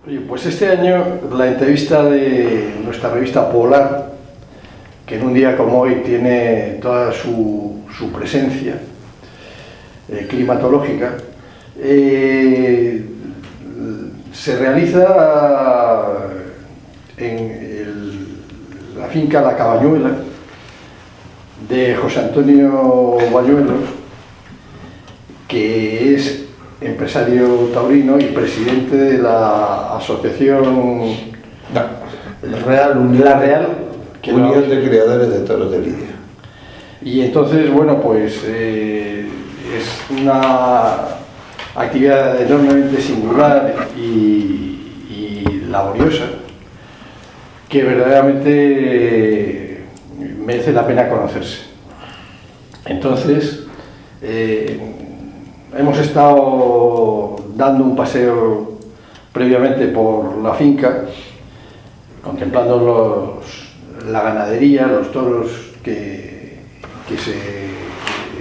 Oye, pues este año la entrevista de nuestra revista Polar, que en un día como hoy tiene toda su presencia climatológica, se realiza en la finca La Cabañuela de José Antonio Bañuelos, que es empresario taurino y presidente de la asociación La Real Unión de Criadores de Toros de Lidia. Y entonces, bueno, pues es una actividad enormemente singular y laboriosa que verdaderamente merece la pena conocerse. Entonces, hemos estado dando un paseo previamente por la finca, contemplando la ganadería, los toros que se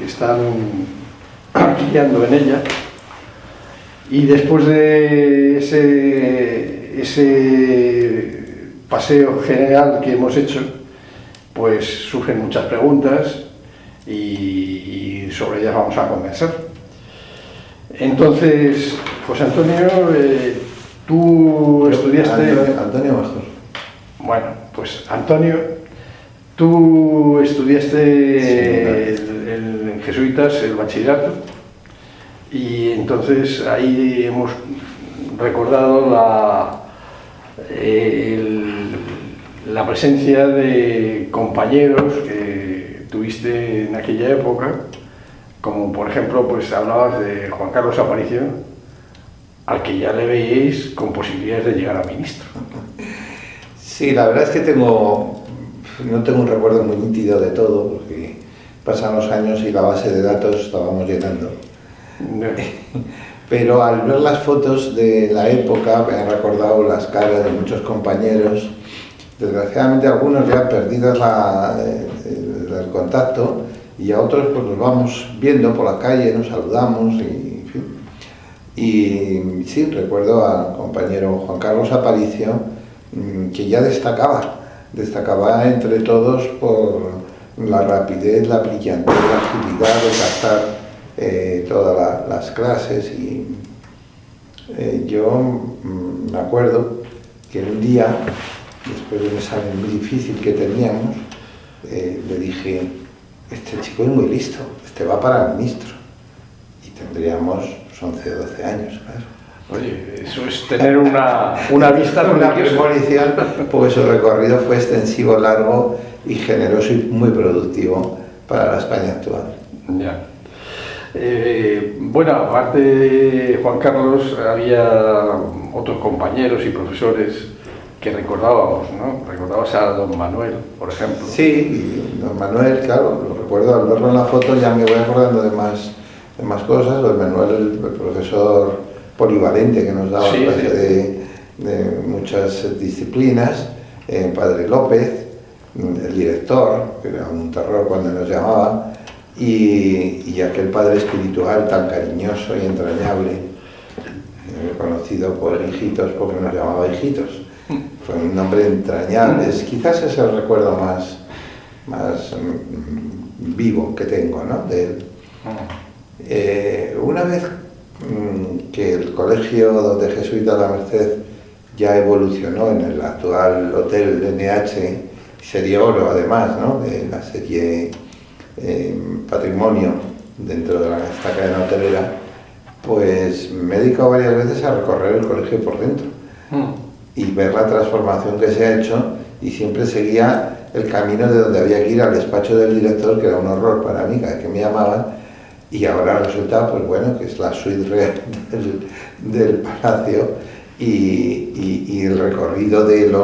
están criando en ella, y después de ese paseo general que hemos hecho, pues surgen muchas preguntas y sobre ellas vamos a conversar. Entonces, José Antonio, tú estudiaste... Antonio mejor. Bueno, pues Antonio, tú estudiaste en Jesuitas el bachillerato, y entonces ahí hemos recordado la presencia de compañeros que tuviste en aquella época, como por ejemplo, pues hablabas de Juan Carlos Aparicio, al que ya le veíais con posibilidades de llegar a ministro. Sí, la verdad es que no tengo un recuerdo muy nítido de todo, porque pasan los años y la base de datos estábamos llenando. Pero al ver las fotos de la época me han recordado las caras de muchos compañeros, desgraciadamente algunos ya perdidos el contacto, y a otros pues los vamos viendo por la calle, nos saludamos y en fin. Y sí, recuerdo al compañero Juan Carlos Aparicio, que ya destacaba entre todos por la rapidez, la brillantez, la agilidad de captar todas las clases. Y yo me acuerdo que un día, después de un examen muy difícil que teníamos, le dije: este chico es muy listo, este va para ministro. Y tendríamos 11 o 12 años, claro. Oye, eso es tener una vista, una premonición, porque su recorrido fue extensivo, largo y generoso y muy productivo para la España actual. Ya. Bueno, aparte de Juan Carlos, había otros compañeros y profesores que recordábamos, ¿no? Recordabas a don Manuel, por ejemplo. Sí, don Manuel, claro, lo recuerdo, al verlo en la foto ya me voy acordando de más cosas. Don Manuel, el profesor polivalente que nos daba clase de muchas disciplinas, Padre López, el director, que era un terror cuando nos llamaba, y aquel padre espiritual tan cariñoso y entrañable, conocido por hijitos porque nos llamaba hijitos. Fue un nombre entrañable, quizás es el recuerdo más vivo que tengo, ¿no?, de él. Una vez que el colegio de Jesuitas La Merced ya evolucionó en el actual Hotel NH, serie oro además, ¿no?, de la serie Patrimonio dentro de esta cadena hotelera, pues me he dedicado varias veces a recorrer el colegio por dentro y ver la transformación que se ha hecho, y siempre seguía el camino de donde había que ir al despacho del director, que era un horror para mí, cada vez que me llamaban, y ahora resulta, pues bueno, que es la suite real del palacio, y el recorrido del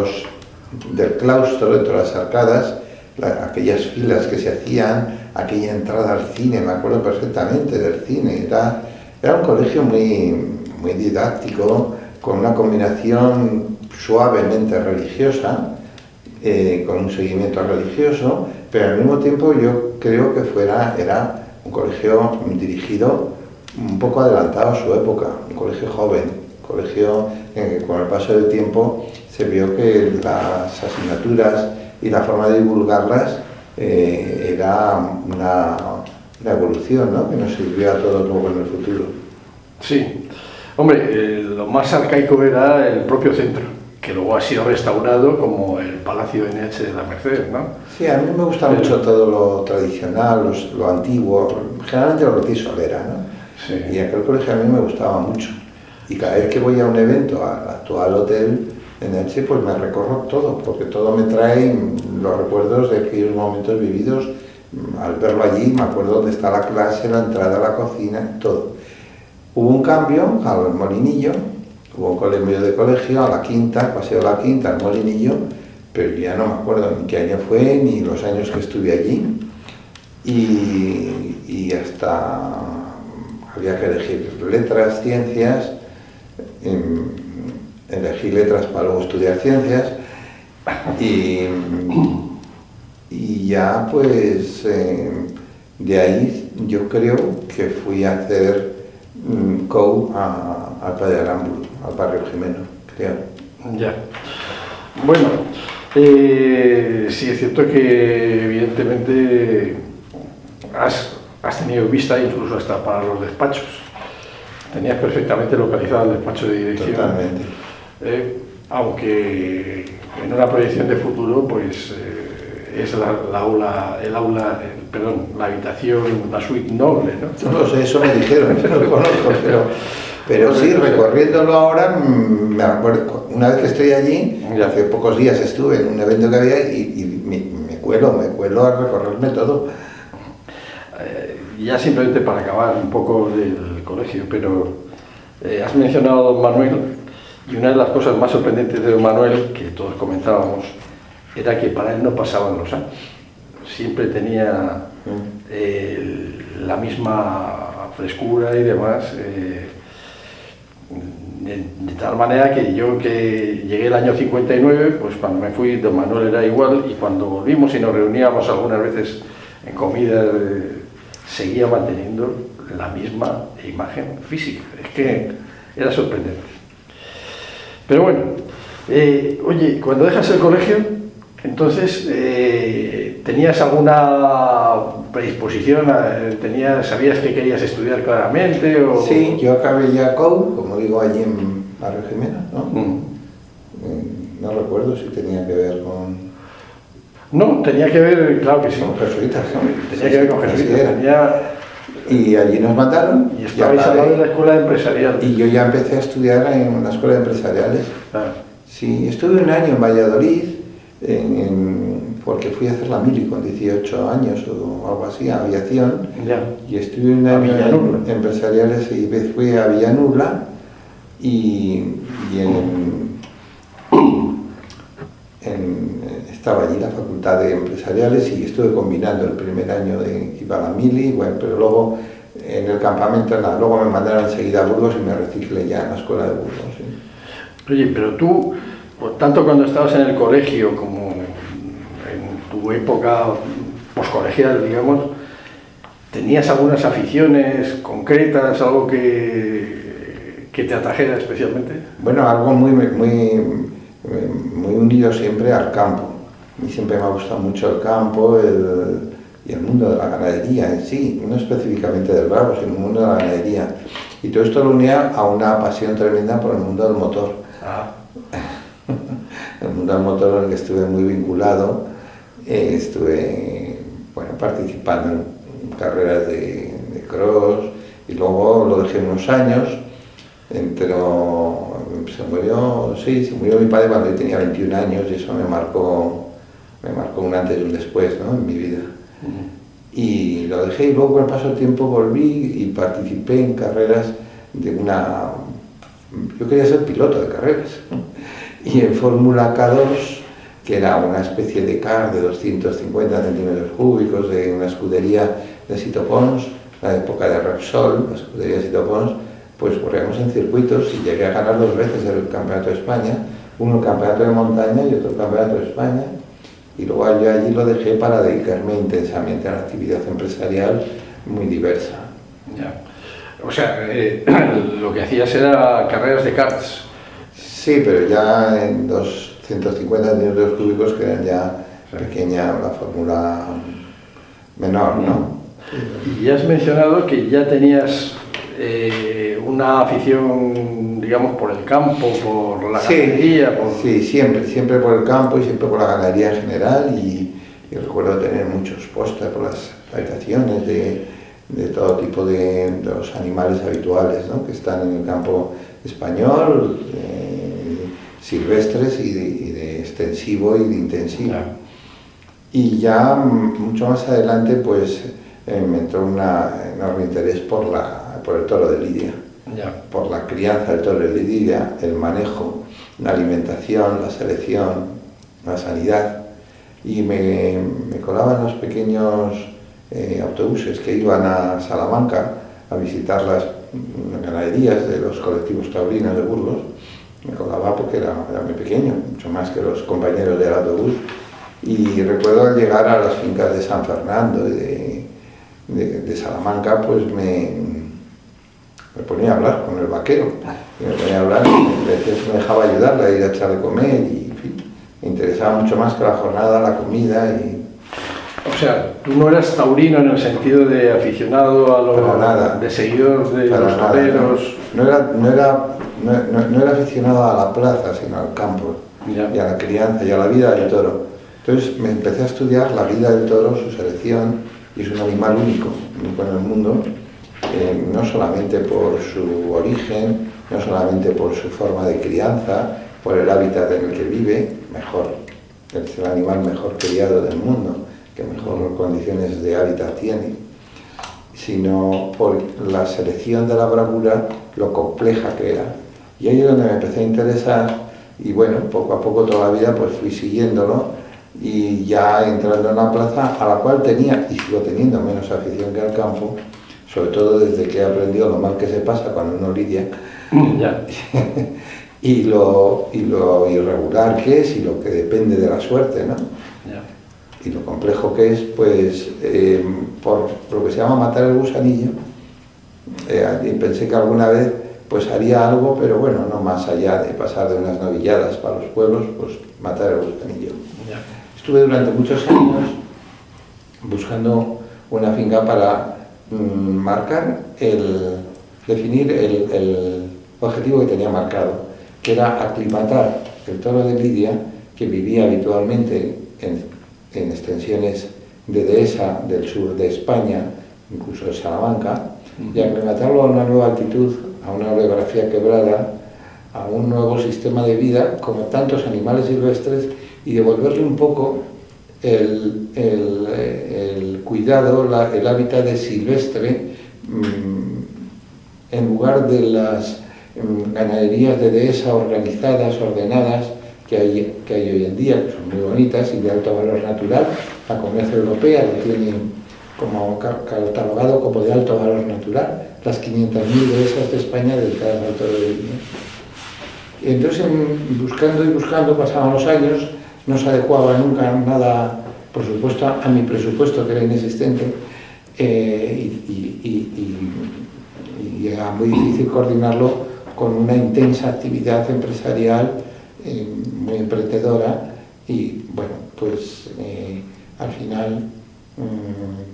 claustro, de todas las arcadas, aquellas filas que se hacían, aquella entrada al cine, me acuerdo perfectamente del cine. Era un colegio muy didáctico, con una combinación suavemente religiosa, con un seguimiento religioso, pero al mismo tiempo yo creo que era un colegio dirigido un poco adelantado a su época, un colegio joven, un colegio con el paso del tiempo se vio que las asignaturas y la forma de divulgarlas era una evolución, ¿no? Que nos sirvió a todos luego en el futuro. Sí. Hombre, lo más arcaico era el propio centro, que luego ha sido restaurado como el Palacio NH de la Merced, ¿no? Sí, a mí me gusta mucho todo lo tradicional, lo antiguo, generalmente lo que Solera, ¿no? Sí. Y aquel colegio a mí me gustaba mucho. Y cada vez que voy a un evento, al actual hotel NH, pues me recorro todo, porque todo me trae los recuerdos de aquellos momentos vividos. Al verlo allí, me acuerdo dónde está la clase, la entrada a la cocina, todo. Hubo un cambio al Molinillo, hubo un cambio de colegio a la Quinta, Paseo de la Quinta, al Molinillo, pero ya no me acuerdo ni qué año fue, ni los años que estuve allí. Y hasta había que elegir letras, ciencias, elegí letras para luego estudiar ciencias, y ya pues de ahí yo creo que fui a hacer COU al Padre Aramburu, al barrio Jimeno, creo. Ya. Bueno, sí es cierto que evidentemente has tenido vista incluso hasta para los despachos. Tenías perfectamente localizado el despacho de dirección. Totalmente. Aunque en una proyección de futuro, pues es la habitación, la suite noble, ¿no? No lo sé, eso me dijeron, yo no lo conozco, pero sí, recorriéndolo ahora, me acuerdo, una vez que estoy allí, hace pocos días estuve en un evento que había y me cuelo a recorrerme todo. Ya simplemente para acabar un poco del colegio, pero has mencionado a don Manuel, y una de las cosas más sorprendentes de don Manuel, que todos comentábamos, era que para él no pasaban los años. Siempre tenía la misma frescura y demás, de tal manera que yo, que llegué el año 59, pues cuando me fui don Manuel era igual, y cuando volvimos y nos reuníamos algunas veces en comidas, seguía manteniendo la misma imagen física. Es que era sorprendente. Pero bueno, oye, cuando dejas el colegio, entonces, ¿tenías alguna predisposición? ¿Sabías que querías estudiar claramente? O... Sí, yo acabé ya COU, como digo, allí en Barrio Jimeno, ¿no? No recuerdo si tenía que ver con... No, tenía que ver, claro que sí. Con jesuitas. Tenía que ver con jesuitas. Y allí nos mandaron. Y estabais al lado de la escuela empresarial. Y yo ya empecé a estudiar en una escuela de empresariales. Ah. Sí, estuve un año en Valladolid, porque fui a hacer la mili con 18 años o algo así, a aviación. Ya. Y estuve un año en empresariales y fui a Villanueva estaba allí la facultad de empresariales y estuve combinando el primer año de que iba a la mili, bueno, pero luego en el campamento nada, luego me mandaron enseguida a Burgos y me reciclé ya en la escuela de Burgos. ¿Sí? Oye, pero tú, tanto cuando estabas en el colegio como en tu época poscolegial, digamos, ¿tenías algunas aficiones concretas, algo que te atrajera especialmente? Bueno, algo muy unido siempre al campo. A mí siempre me ha gustado mucho el campo y el mundo de la ganadería en sí, no específicamente del bravo, sino el mundo de la ganadería. Y todo esto lo unía a una pasión tremenda por el mundo del motor. El mundo del motor en el que estuve muy vinculado, estuve participando en carreras de cross y luego lo dejé unos años, pero se murió mi padre cuando yo tenía 21 años y eso me marcó un antes y un después, ¿no?, en mi vida. Y lo dejé y luego con el paso del tiempo volví y participé en carreras yo quería ser piloto de carreras, ¿no? Y en Fórmula K2, que era una especie de car de 250 centímetros cúbicos de una escudería de Sito Pons, la época de Repsol, la escudería de Sito Pons, pues corríamos en circuitos y llegué a ganar 2 veces el Campeonato de España, uno el Campeonato de Montaña y otro el Campeonato de España, y luego yo allí lo dejé para dedicarme intensamente a la actividad empresarial muy diversa. Ya. O sea, lo que hacías era carreras de karts. Sí, pero ya en 250 centímetros cúbicos, que eran ya pequeña, la fórmula menor, ¿no? Y has mencionado que ya tenías una afición, digamos, por el campo, por la ganadería. Sí, siempre por el campo y siempre por la ganadería en general. Y recuerdo tener muchos pósters por las habitaciones de todo tipo de los animales habituales, ¿no?, que están en el campo español, silvestres y de extensivo y de intensivo. Claro. Y ya mucho más adelante, pues me entró un enorme interés por el toro de lidia, por la crianza del toro de lidia, el manejo, la alimentación, la selección, la sanidad. Y me colaba en los pequeños autobuses que iban a Salamanca a visitar las ganaderías de los colectivos taurinos de Burgos. Me colaba porque era muy pequeño, mucho más que los compañeros del autobús. Y recuerdo al llegar a las fincas de San Fernando y de Salamanca, pues me ponía a hablar con el vaquero. Y me ponía a hablar, y a veces me dejaba ayudarle a ir a echar de comer y, en fin, me interesaba mucho más que la jornada, la comida. O sea, tú no eras taurino en el sentido de aficionado a los de seguidor de los toreros. No era aficionado a la plaza, sino al campo, y a la crianza y a la vida del toro. Entonces me empecé a estudiar la vida del toro, su selección, y es un animal único en el mundo, no solamente por su origen, no solamente por su forma de crianza, por el hábitat en el que vive, es el animal mejor criado del mundo, que mejor condiciones de hábitat tiene, sino por la selección de la bravura, lo compleja que era. Y ahí es donde me empecé a interesar, y bueno, poco a poco toda la vida pues fui siguiéndolo, y ya entrando en la plaza, a la cual tenía, y sigo teniendo, menos afición que al campo, sobre todo desde que he aprendido lo mal que se pasa cuando uno lidia, y lo irregular que es, y lo que depende de la suerte, ¿no? Y lo complejo que es, pues, por lo que se llama matar el gusanillo. Y pensé que alguna vez pues haría algo, pero bueno, no más allá de pasar de unas novilladas para los pueblos, pues matar el gusanillo. Estuve durante muchos años buscando una finca para definir el objetivo que tenía marcado, que era aclimatar el toro de lidia, que vivía habitualmente en extensiones de dehesa del sur de España, incluso de Salamanca, y aclimatarlo a una nueva altitud, a una orografía quebrada, a un nuevo sistema de vida, como tantos animales silvestres, y devolverle un poco el cuidado, el hábitat de silvestre, en lugar de las ganaderías de dehesa organizadas, ordenadas, que hay hoy en día, que son muy bonitas y de alto valor natural. La Comercio Europea lo tiene como catalogado como de alto valor natural, las 500.000 dehesas de España dedicadas al toro de lidia. Y entonces, buscando, pasaban los años, no se adecuaba nunca nada, por supuesto, a mi presupuesto, que era inexistente, y era muy difícil coordinarlo con una intensa actividad empresarial muy emprendedora. Y bueno, pues al final,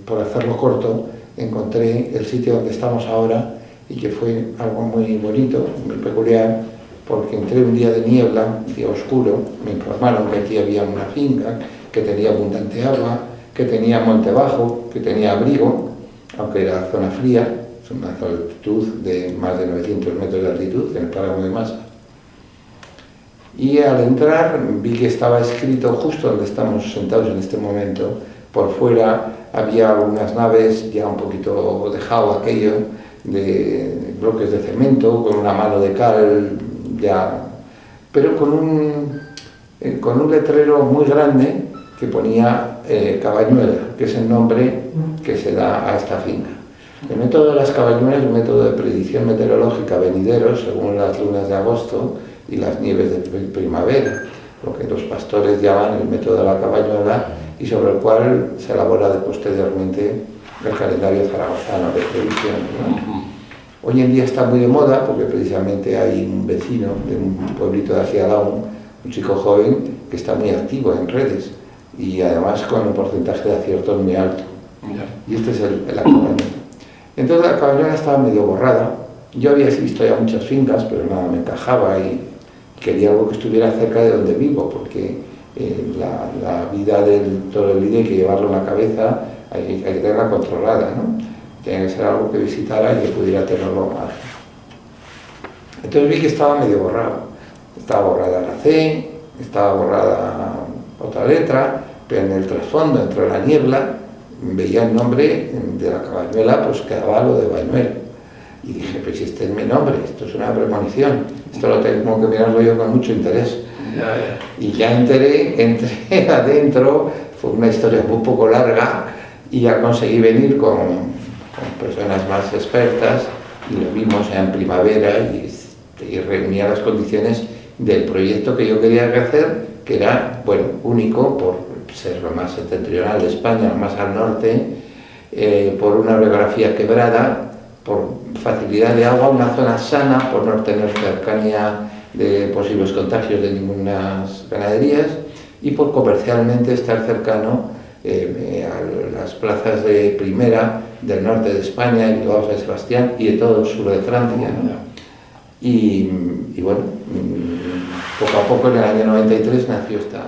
por hacerlo corto, encontré el sitio donde estamos ahora, y que fue algo muy bonito, muy peculiar, porque entré un día de niebla, un día oscuro, me informaron que aquí había una finca, que tenía abundante agua, que tenía monte bajo, que tenía abrigo, aunque era zona fría, es una altitud de más de 900 metros de altitud, en el páramo de Masa. Y al entrar vi que estaba escrito justo donde estamos sentados en este momento. Por fuera había algunas naves, ya un poquito dejado aquello, de bloques de cemento, con una mano de cal, ya, pero con un letrero muy grande que ponía Cabañuela, que es el nombre que se da a esta finca. El método de las cabañuelas es un método de predicción meteorológica venidero según las lunas de agosto y las nieves de primavera, lo que los pastores llaman el método de la cabañuela, y sobre el cual se elabora posteriormente el calendario zaragozano de previsión, ¿no? Hoy en día está muy de moda porque precisamente hay un vecino de un pueblito de hacia Daun, un chico joven que está muy activo en redes y además con un porcentaje de acierto muy alto. Y este es la cabañuela. Entonces la cabañuela estaba medio borrada. Yo había visto ya muchas fincas, pero nada me encajaba y quería algo que estuviera cerca de donde vivo, porque la vida del toro del lidio hay que llevarlo en la cabeza, hay que tenerla controlada, ¿no? Tiene que ser algo que visitara y que pudiera tenerlo más. Entonces vi que estaba medio borrado. Estaba borrada la C, estaba borrada otra letra, pero en el trasfondo, entre la niebla, veía el nombre de la cabañuela, pues quedaba lo de Bañuel. Y dije, pues si este es mi nombre, esto es una premonición, esto lo tengo que mirarlo yo con mucho interés. Y ya entré adentro, fue una historia un poco larga, y ya conseguí venir con personas más expertas, y lo vimos en primavera, y reunía las condiciones del proyecto que yo quería hacer, que era, bueno, único por ser lo más septentrional de España, lo más al norte, por una orografía quebrada, por facilidad de agua, una zona sana, por no tener cercanía de posibles contagios de ninguna ganaderías, y por comercialmente estar cercano a las plazas de primera del norte de España, de Bilbao, San Sebastián y de todo el sur de Francia, ¿no? Y bueno, poco a poco en el año 93 nació esta...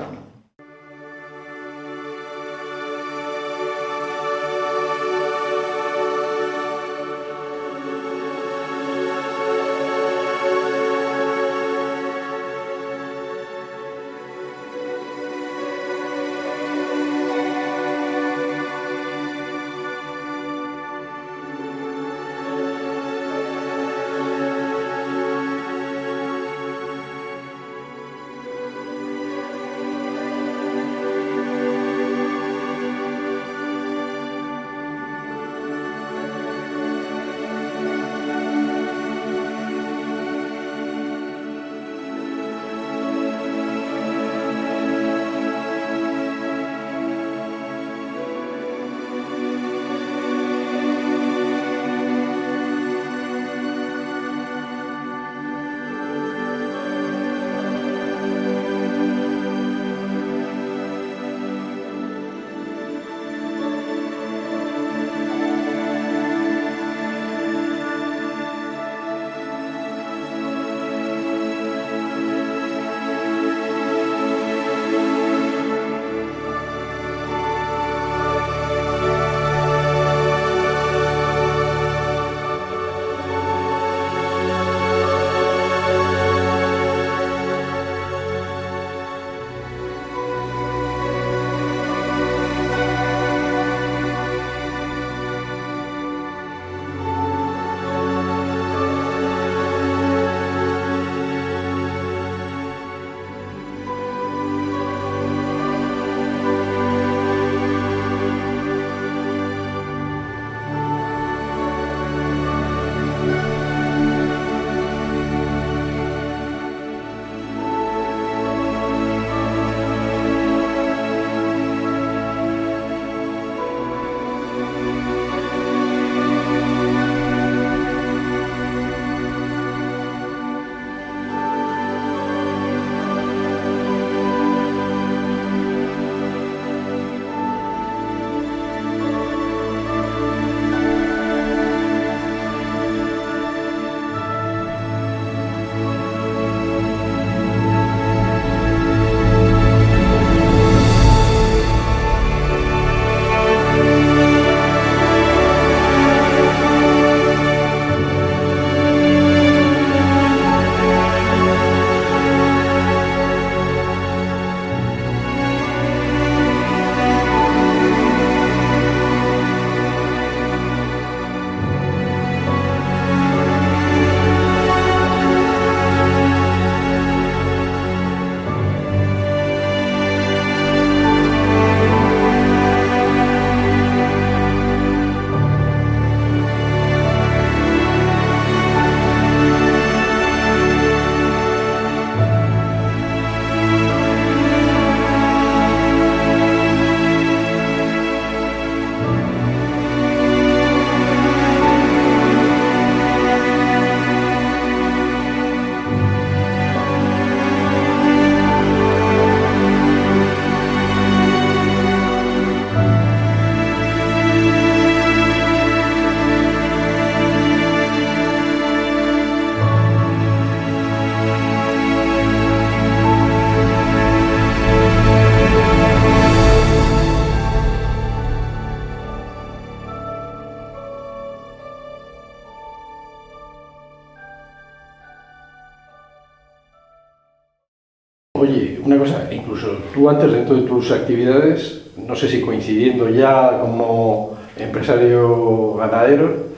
Oye, una cosa, incluso tú antes dentro de tus actividades, no sé si coincidiendo ya como empresario ganadero,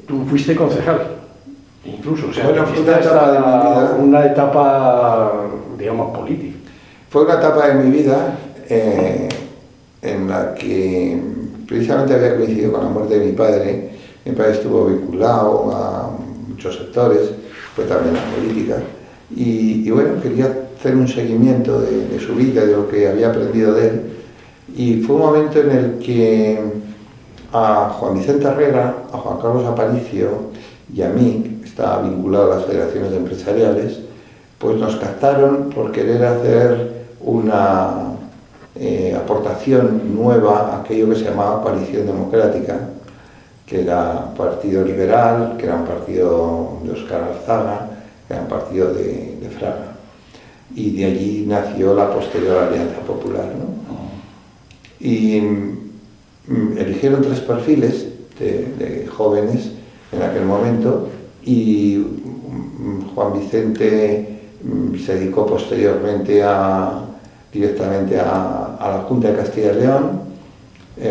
tú fuiste concejal, incluso, o sea, Bueno, fue hiciste una etapa de mi vida. una etapa, digamos, política. Fue una etapa de mi vida en la que precisamente había coincidido con la muerte de mi padre. Mi padre estuvo vinculado a muchos sectores, fue también a la política. Y bueno, quería hacer un seguimiento de su vida, de lo que había aprendido de él. Y fue un momento en el que a Juan Vicente Herrera, a Juan Carlos Aparicio y a mí, que estaba vinculado a las federaciones empresariales, pues nos captaron por querer hacer una aportación nueva a aquello que se llamaba Coalición Democrática, que era Partido Liberal, que era un partido de Óscar Alzaga, que era un partido de Fraga. Y de allí nació la posterior Alianza Popular, ¿no? Y eligieron 3 perfiles de jóvenes en aquel momento, y Juan Vicente se dedicó posteriormente directamente a la Junta de Castilla y León.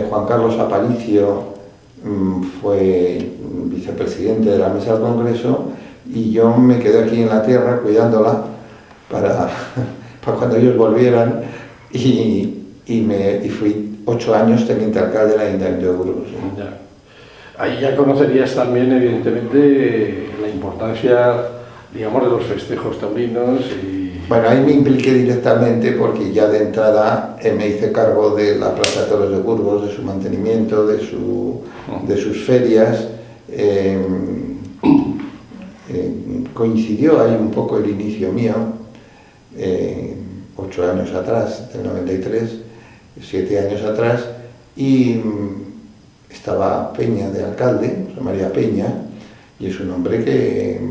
Juan Carlos Aparicio fue vicepresidente de la Mesa del Congreso, y yo me quedé aquí en la tierra cuidándola para cuando ellos volvieran, y fui 8 años teniente alcalde del Ayuntamiento de Burgos. Ya. Ahí ya conocerías también, evidentemente, la importancia, digamos, de los festejos taurinos y... Bueno, ahí me impliqué directamente porque ya de entrada me hice cargo de la Plaza de Toros de Burgos, de su mantenimiento, de sus ferias. Coincidió ahí un poco el inicio mío, 8 años atrás, del 93, 7 años atrás, y estaba Peña de alcalde, José María Peña, y es un hombre que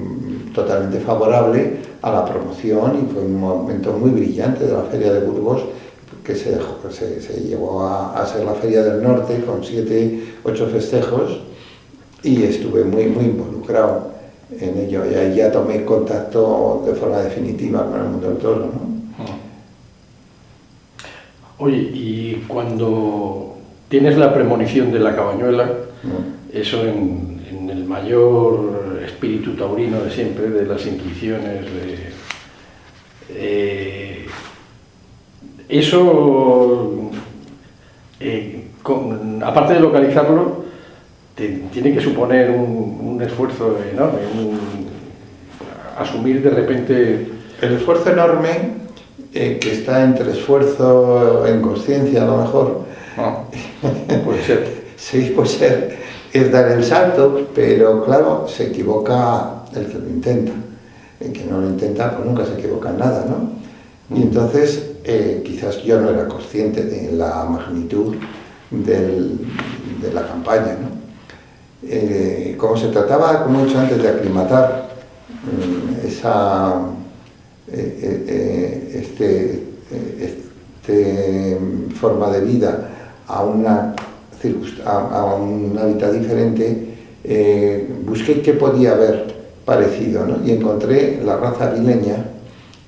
totalmente favorable a la promoción, y fue un momento muy brillante de la Feria de Burgos, que se llevó a ser la Feria del Norte con 7, 8 festejos, y estuve muy involucrado en ello, y ahí ya tomé contacto de forma definitiva con el mundo del toro, ¿no? Oye, y cuando tienes la premonición de la cabañuela, eso en el mayor espíritu taurino de siempre, de las intuiciones, eso, aparte de localizarlo, tiene que suponer un esfuerzo enorme, asumir de repente... El esfuerzo enorme, que está entre esfuerzo en conciencia a lo mejor, puede ser. Sí, puede ser, es dar el salto, pero claro, se equivoca el que lo intenta. El que no lo intenta, pues nunca se equivoca en nada, ¿no? Y entonces, quizás yo no era consciente de la magnitud de la campaña, ¿no? Como se trataba, como he dicho antes, de aclimatar esa forma de vida a un hábitat diferente, busqué qué podía haber parecido, ¿no? Y encontré la raza avileña,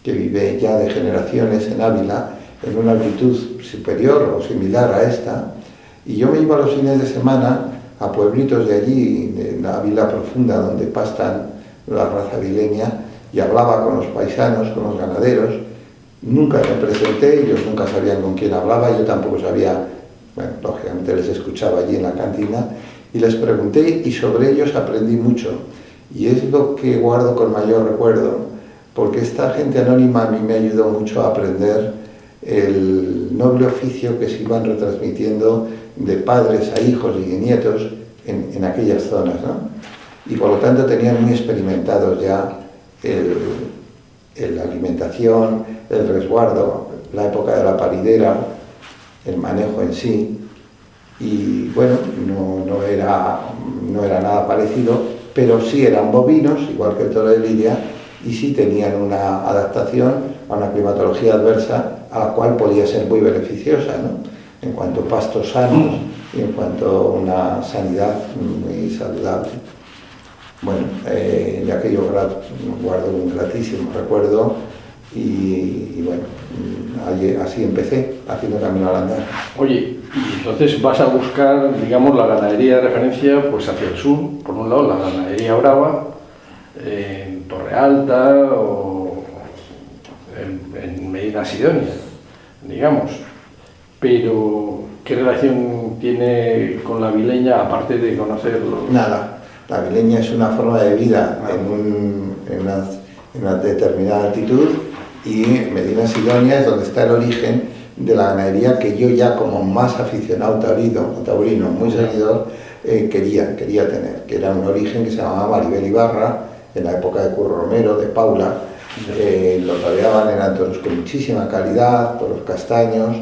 que vive ya de generaciones en Ávila, en una altitud superior o similar a esta, y yo me iba los fines de semana a pueblitos de allí, de la Ávila profunda, donde pastan la raza avileña, y hablaba con los paisanos, con los ganaderos. Nunca me presenté, ellos nunca sabían con quién hablaba, yo tampoco sabía, bueno, lógicamente les escuchaba allí en la cantina, y les pregunté, y sobre ellos aprendí mucho, y es lo que guardo con mayor recuerdo, porque esta gente anónima a mí me ayudó mucho a aprender el noble oficio que se iban retransmitiendo de padres a hijos y de nietos en aquellas zonas, ¿no? Y por lo tanto tenían muy experimentados ya la alimentación, el resguardo, la época de la paridera, el manejo en sí, y bueno, no era nada parecido, pero sí eran bovinos, igual que el toro de lidia, y sí tenían una adaptación a una climatología adversa a la cual podía ser muy beneficiosa, ¿no? En cuanto a pastos sanos y en cuanto a una sanidad muy saludable. Bueno, de aquello guardo un gratísimo recuerdo, y bueno, así empecé, haciendo camino al andar. Oye, y entonces vas a buscar, digamos, la ganadería de referencia pues hacia el sur, por un lado la ganadería brava, en Torre Alta o en Medina Sidonia, digamos. Pero, ¿qué relación tiene con la vileña, aparte de conocerlo? Nada, la vileña es una forma de vida en una determinada altitud, y Medina Sidonia es donde está el origen de la ganadería que yo, ya como más aficionado taurino, muy seguidor, quería tener, que era un origen que se llamaba Maribel Ibarra, en la época de Curro Romero, de Paula. Los rodeaban, eran toros con muchísima calidad, toros castaños,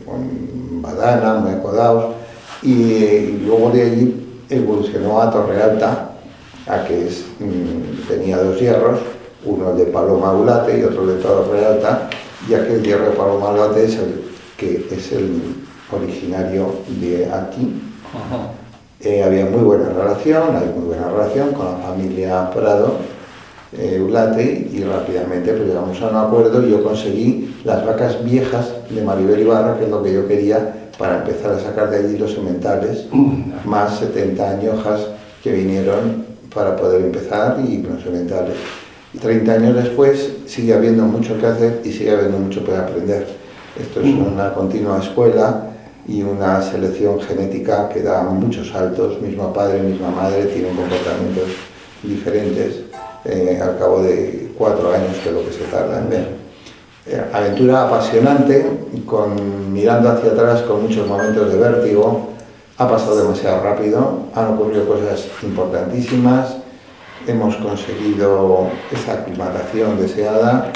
con badana, muy acodados, y luego de allí evolucionó a Torre Alta, tenía 2 hierros, uno de Paloma Ulate y otro de Torre Alta, y aquel hierro de Paloma Ulate es el originario de aquí. Había muy buena relación, hay muy buena relación con la familia Prado Ulate, y rápidamente pues llegamos a un acuerdo y yo conseguí las vacas viejas de Maribel Ibarra, que es lo que yo quería para empezar a sacar de allí los sementales, más 70 añojas que vinieron para poder empezar, y los sementales. Y 30 años después sigue habiendo mucho que hacer y sigue habiendo mucho que aprender. Esto es una continua escuela y una selección genética que da muchos saltos. Mismo padre, misma madre tienen comportamientos diferentes al cabo de 4 años, que es lo que se tarda en ver. Aventura apasionante, mirando hacia atrás con muchos momentos de vértigo. Ha pasado demasiado rápido, han ocurrido cosas importantísimas, hemos conseguido esa aclimatación deseada,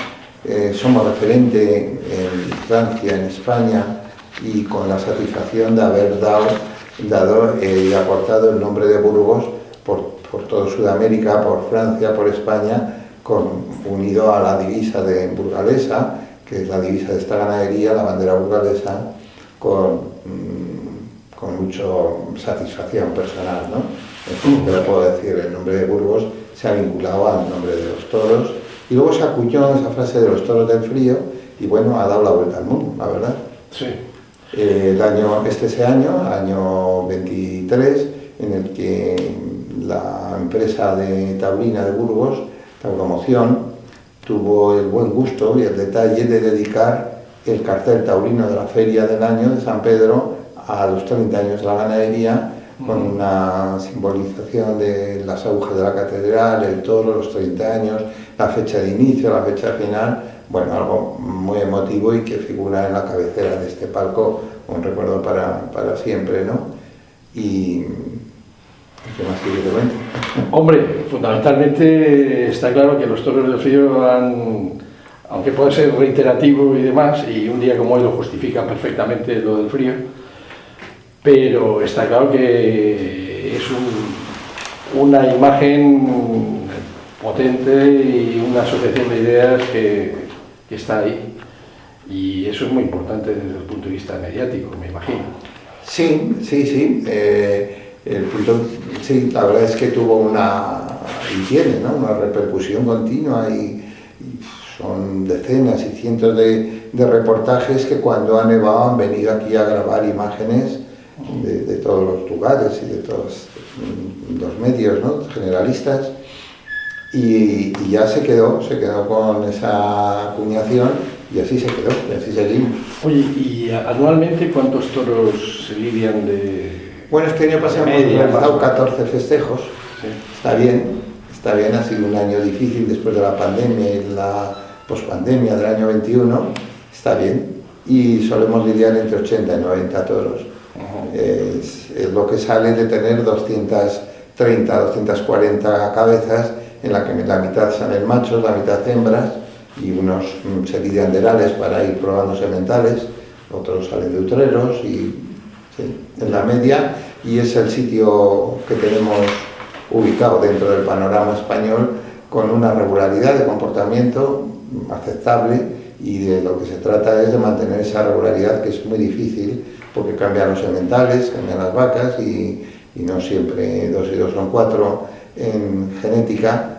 somos referente en Francia, en España, y con la satisfacción de haber dado y aportado el nombre de Burgos por toda Sudamérica, por Francia, por España, unido a la divisa de burgalesa, que es la divisa de esta ganadería, la bandera burgalesa, con mucha satisfacción personal, ¿no? Pero puedo decir, el nombre de Burgos se ha vinculado al nombre de los toros, y luego se acuñó esa frase de los toros del frío, y bueno, ha dado la vuelta al mundo, la verdad. Sí. Ese año 23, en el que la empresa taurina de Burgos, Tauromoción, tuvo el buen gusto y el detalle de dedicar el cartel taurino de la feria del año de San Pedro a los 30 años de la ganadería, con una simbolización de las agujas de la catedral, el toro, los 30 años, la fecha de inicio, la fecha final. Bueno, algo muy emotivo y que figura en la cabecera de este palco, un recuerdo para siempre, ¿no? Y ¿qué más quiere que cuente? Hombre, fundamentalmente está claro que los toros del frío aunque pueda ser reiterativo y demás, y un día como hoy lo justifica perfectamente lo del frío, pero está claro que es una imagen potente y una asociación de ideas que está ahí, y eso es muy importante desde el punto de vista mediático, me imagino. Sí. Sí, la verdad es que tuvo y tiene, ¿no?, una repercusión continua, y son decenas y cientos de reportajes que cuando ha nevado han venido aquí a grabar imágenes de todos los lugares y de todos los medios, ¿no?, generalistas, y ya se quedó con esa acuñación, y así se quedó, y así seguimos. Oye, ¿y anualmente cuántos toros se lidian de...? Bueno, este año pasado hemos realizado 14 festejos. Sí. Está bien, ha sido un año difícil después de la pandemia y la pospandemia del año 21, está bien, y solemos lidiar entre 80 y 90 toros. Es lo que sale de tener 230, 240 cabezas, en la que la mitad salen machos, la mitad hembras, y unos se lidian de herales para ir probando sementales, otros salen de utreros, y sí, en la media, y es el sitio que tenemos ubicado dentro del panorama español, con una regularidad de comportamiento aceptable, y de lo que se trata es de mantener esa regularidad, que es muy difícil porque cambian los sementales, cambian las vacas, y no siempre 2 y 2 son 4 en genética,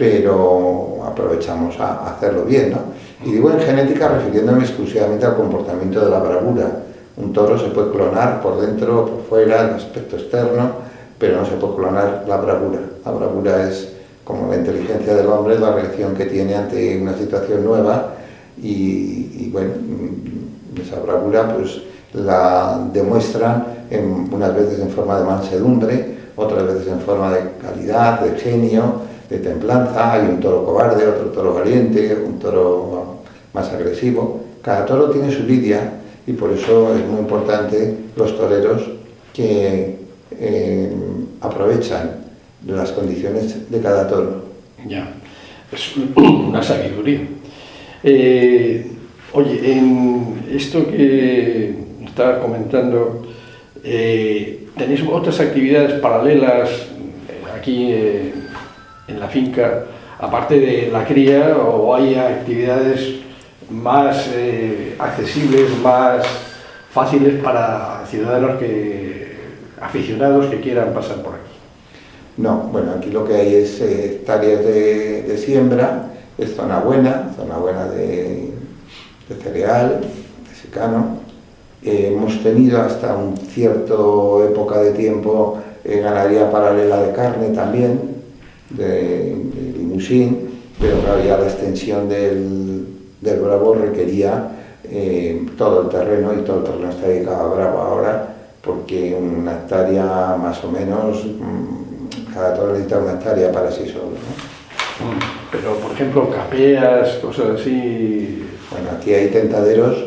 pero aprovechamos a hacerlo bien, ¿no? Y digo en genética refiriéndome exclusivamente al comportamiento de la bravura. Un toro se puede clonar por dentro, por fuera, el aspecto externo, pero no se puede clonar la bravura. La bravura es como la inteligencia del hombre, la reacción que tiene ante una situación nueva y bueno, esa bravura pues la demuestran unas veces en forma de mansedumbre, otras veces en forma de calidad, de genio, de templanza. Hay un toro cobarde, otro toro valiente, un toro más agresivo. Cada toro tiene su lidia y por eso es muy importante los toreros que aprovechan las condiciones de cada toro. Ya, es una sabiduría. Oye, en esto que estaba comentando, ¿tenéis otras actividades paralelas aquí en la finca, aparte de la cría, o hay actividades más accesibles, más fáciles para ciudadanos aficionados que quieran pasar por aquí? No, bueno, aquí lo que hay es hectáreas de siembra, es zona buena de cereal, de secano. Hemos tenido hasta un cierto época de tiempo ganadería paralela de carne también, de limusín, pero claro, ya la extensión del Bravo requería todo el terreno, y todo el terreno está dedicado a Bravo ahora, porque una hectárea más o menos, cada toro necesita una hectárea para sí solo, ¿no? Pero, por ejemplo, capeas, cosas así... Bueno, aquí hay tentaderos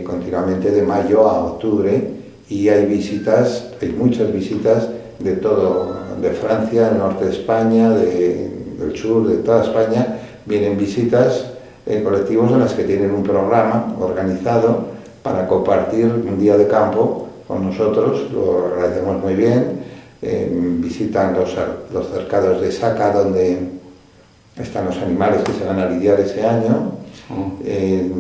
continuamente de mayo a octubre, y hay visitas, hay muchas visitas de todo, de Francia, del norte de España, del sur, de toda España. Vienen visitas colectivos en las que tienen un programa organizado para compartir un día de campo con nosotros. Lo agradecemos muy bien. Visitan los cercados de Saca, donde están los animales que se van a lidiar ese año.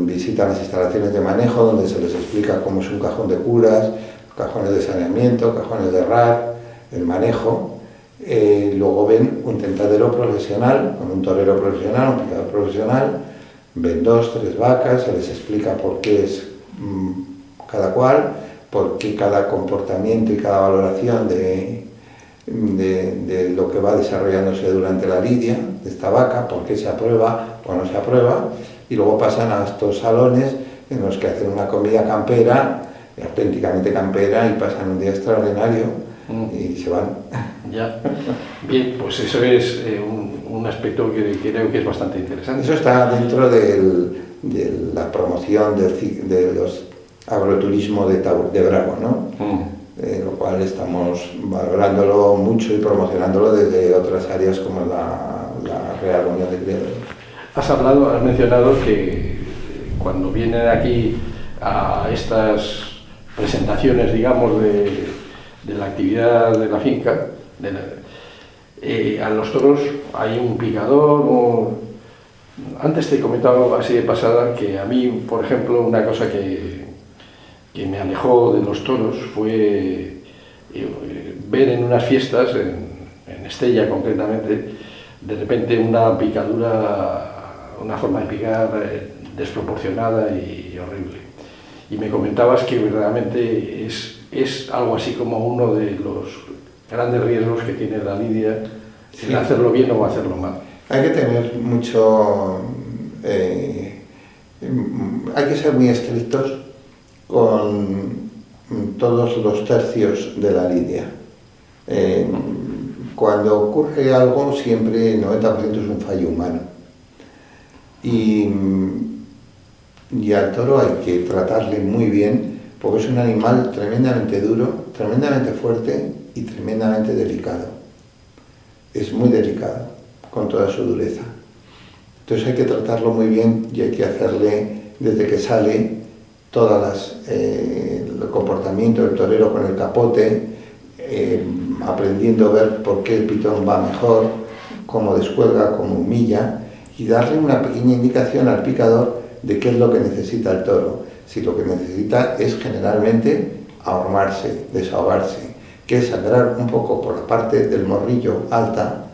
Visitan las instalaciones de manejo, donde se les explica cómo es un cajón de curas, cajones de saneamiento, cajones de RAR, el manejo. Luego ven un tentadero profesional, con un torero profesional, un picador profesional. Ven 2, 3 vacas, se les explica por qué es cada cual, por qué cada comportamiento y cada valoración de lo que va desarrollándose durante la lidia de esta vaca, por qué se aprueba o no se aprueba. Y luego pasan a estos salones en los que hacen una comida campera, auténticamente campera, y pasan un día extraordinario y se van. Ya. Bien, pues eso es un aspecto que creo que es bastante interesante. Eso está dentro de la promoción de los agroturismo de Bravo, ¿no? Lo cual estamos valorándolo mucho y promocionándolo desde otras áreas como la Real Unión de Criadores. Has mencionado que cuando vienen aquí a estas presentaciones, digamos, de la actividad de la finca, a los toros hay un picador. Antes te he comentado así de pasada que a mí, por ejemplo, una cosa que me alejó de los toros fue ver en unas fiestas, en Estella concretamente, de repente una picadura, una forma de picar desproporcionada y horrible. Y me comentabas que verdaderamente es algo así como uno de los grandes riesgos que tiene la lidia, sí, en hacerlo bien o hacerlo mal. Hay que tener mucho... hay que ser muy estrictos con todos los tercios de la lidia. Cuando ocurre algo, siempre el 90% es un fallo humano. Y al toro hay que tratarle muy bien, porque es un animal tremendamente duro, tremendamente fuerte y tremendamente delicado. Es muy delicado, con toda su dureza. Entonces hay que tratarlo muy bien y hay que hacerle, desde que sale, el comportamiento del torero con el capote, aprendiendo a ver por qué el pitón va mejor, cómo descuelga, cómo humilla, y darle una pequeña indicación al picador de qué es lo que necesita el toro. Si lo que necesita es generalmente ahormarse, desahogarse, que es sangrar un poco por la parte del morrillo alta,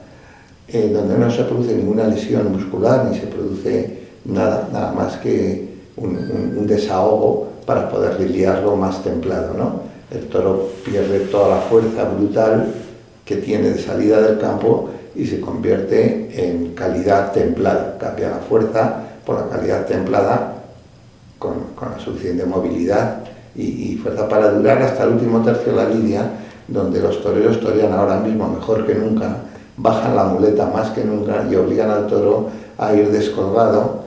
donde no se produce ninguna lesión muscular ni se produce nada más que un desahogo para poder lidiarlo más templado, ¿no? El toro pierde toda la fuerza brutal que tiene de salida del campo y se convierte en calidad templada, cambia la fuerza por la calidad templada con la suficiente movilidad y fuerza para durar hasta el último tercio de la lidia, donde los toreros torean ahora mismo mejor que nunca, bajan la muleta más que nunca y obligan al toro a ir descolgado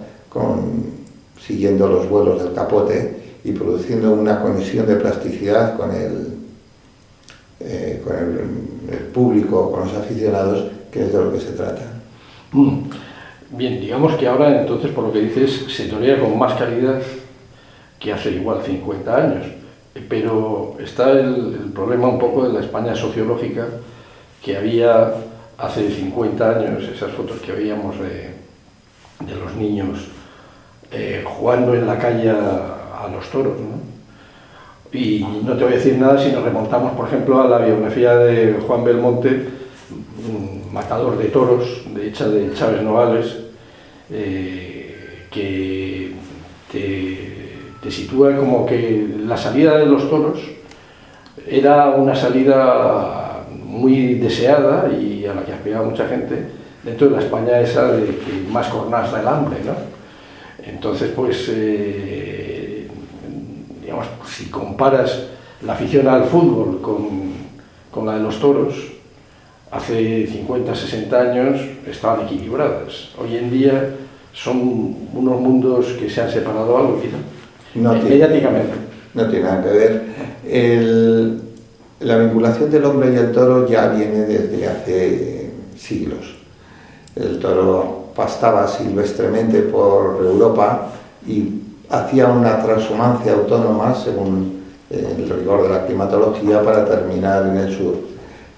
siguiendo los vuelos del capote y produciendo una conexión de plasticidad con el público, con los aficionados, que es de lo que se trata. Bien, digamos que ahora entonces, por lo que dices, se torea con más calidad que hace igual 50 años, pero está el problema un poco de la España sociológica que había hace 50 años, esas fotos que veíamos de los niños jugando en la calle a los toros, ¿no? Y no te voy a decir nada si nos remontamos, por ejemplo, a la biografía de Juan Belmonte, matador de toros, de Chávez Nogales, que te sitúa como que la salida de los toros era una salida muy deseada y a la que aspiraba mucha gente dentro de la España esa de que más cornás da el hambre, ¿no? Entonces, pues, digamos, si comparas la afición al fútbol con la de los toros, hace 50, 60 años estaban equilibradas. Hoy en día son unos mundos que se han separado algo, quizá. Mediáticamente. No tiene nada que ver. La vinculación del hombre y el toro ya viene desde hace siglos. El toro pastaba silvestremente por Europa y hacía una transhumancia autónoma según el rigor de la climatología para terminar en el sur.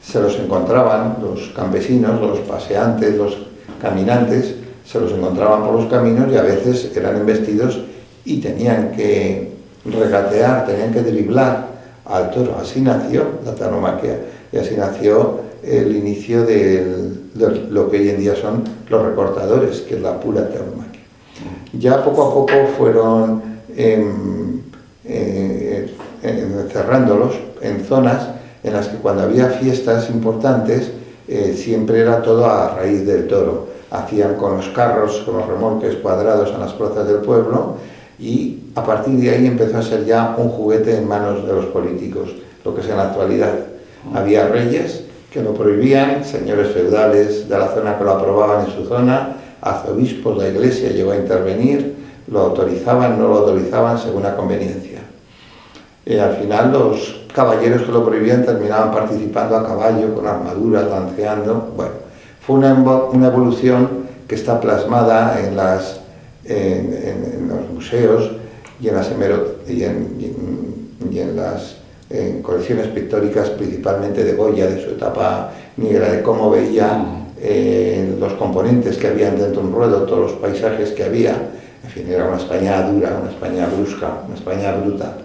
Se los encontraban los campesinos, los paseantes, los caminantes, se los encontraban por los caminos y a veces eran embestidos y tenían que regatear, tenían que driblar al toro. Así nació la tauromaquia y así nació el inicio de lo que hoy en día son los recortadores, que es la pura tauromaquia. Ya poco a poco fueron cerrándolos en zonas en las que cuando había fiestas importantes siempre era todo a raíz del toro. Hacían con los carros, con los remolques cuadrados en las plazas del pueblo y a partir de ahí empezó a ser ya un juguete en manos de los políticos, lo que es en la actualidad. Había reyes que lo prohibían, señores feudales de la zona que lo aprobaban en su zona, arzobispos, la iglesia llegó a intervenir, lo autorizaban, no lo autorizaban según la conveniencia. Al final los caballeros que lo prohibían terminaban participando a caballo, con armaduras, lanceando. Bueno, fue una evolución que está plasmada en los museos y en las colecciones pictóricas, principalmente de Goya, de su etapa negra, de cómo veía los componentes que habían dentro de un ruedo, todos los paisajes que había. En fin, era una España dura, una España brusca, una España bruta.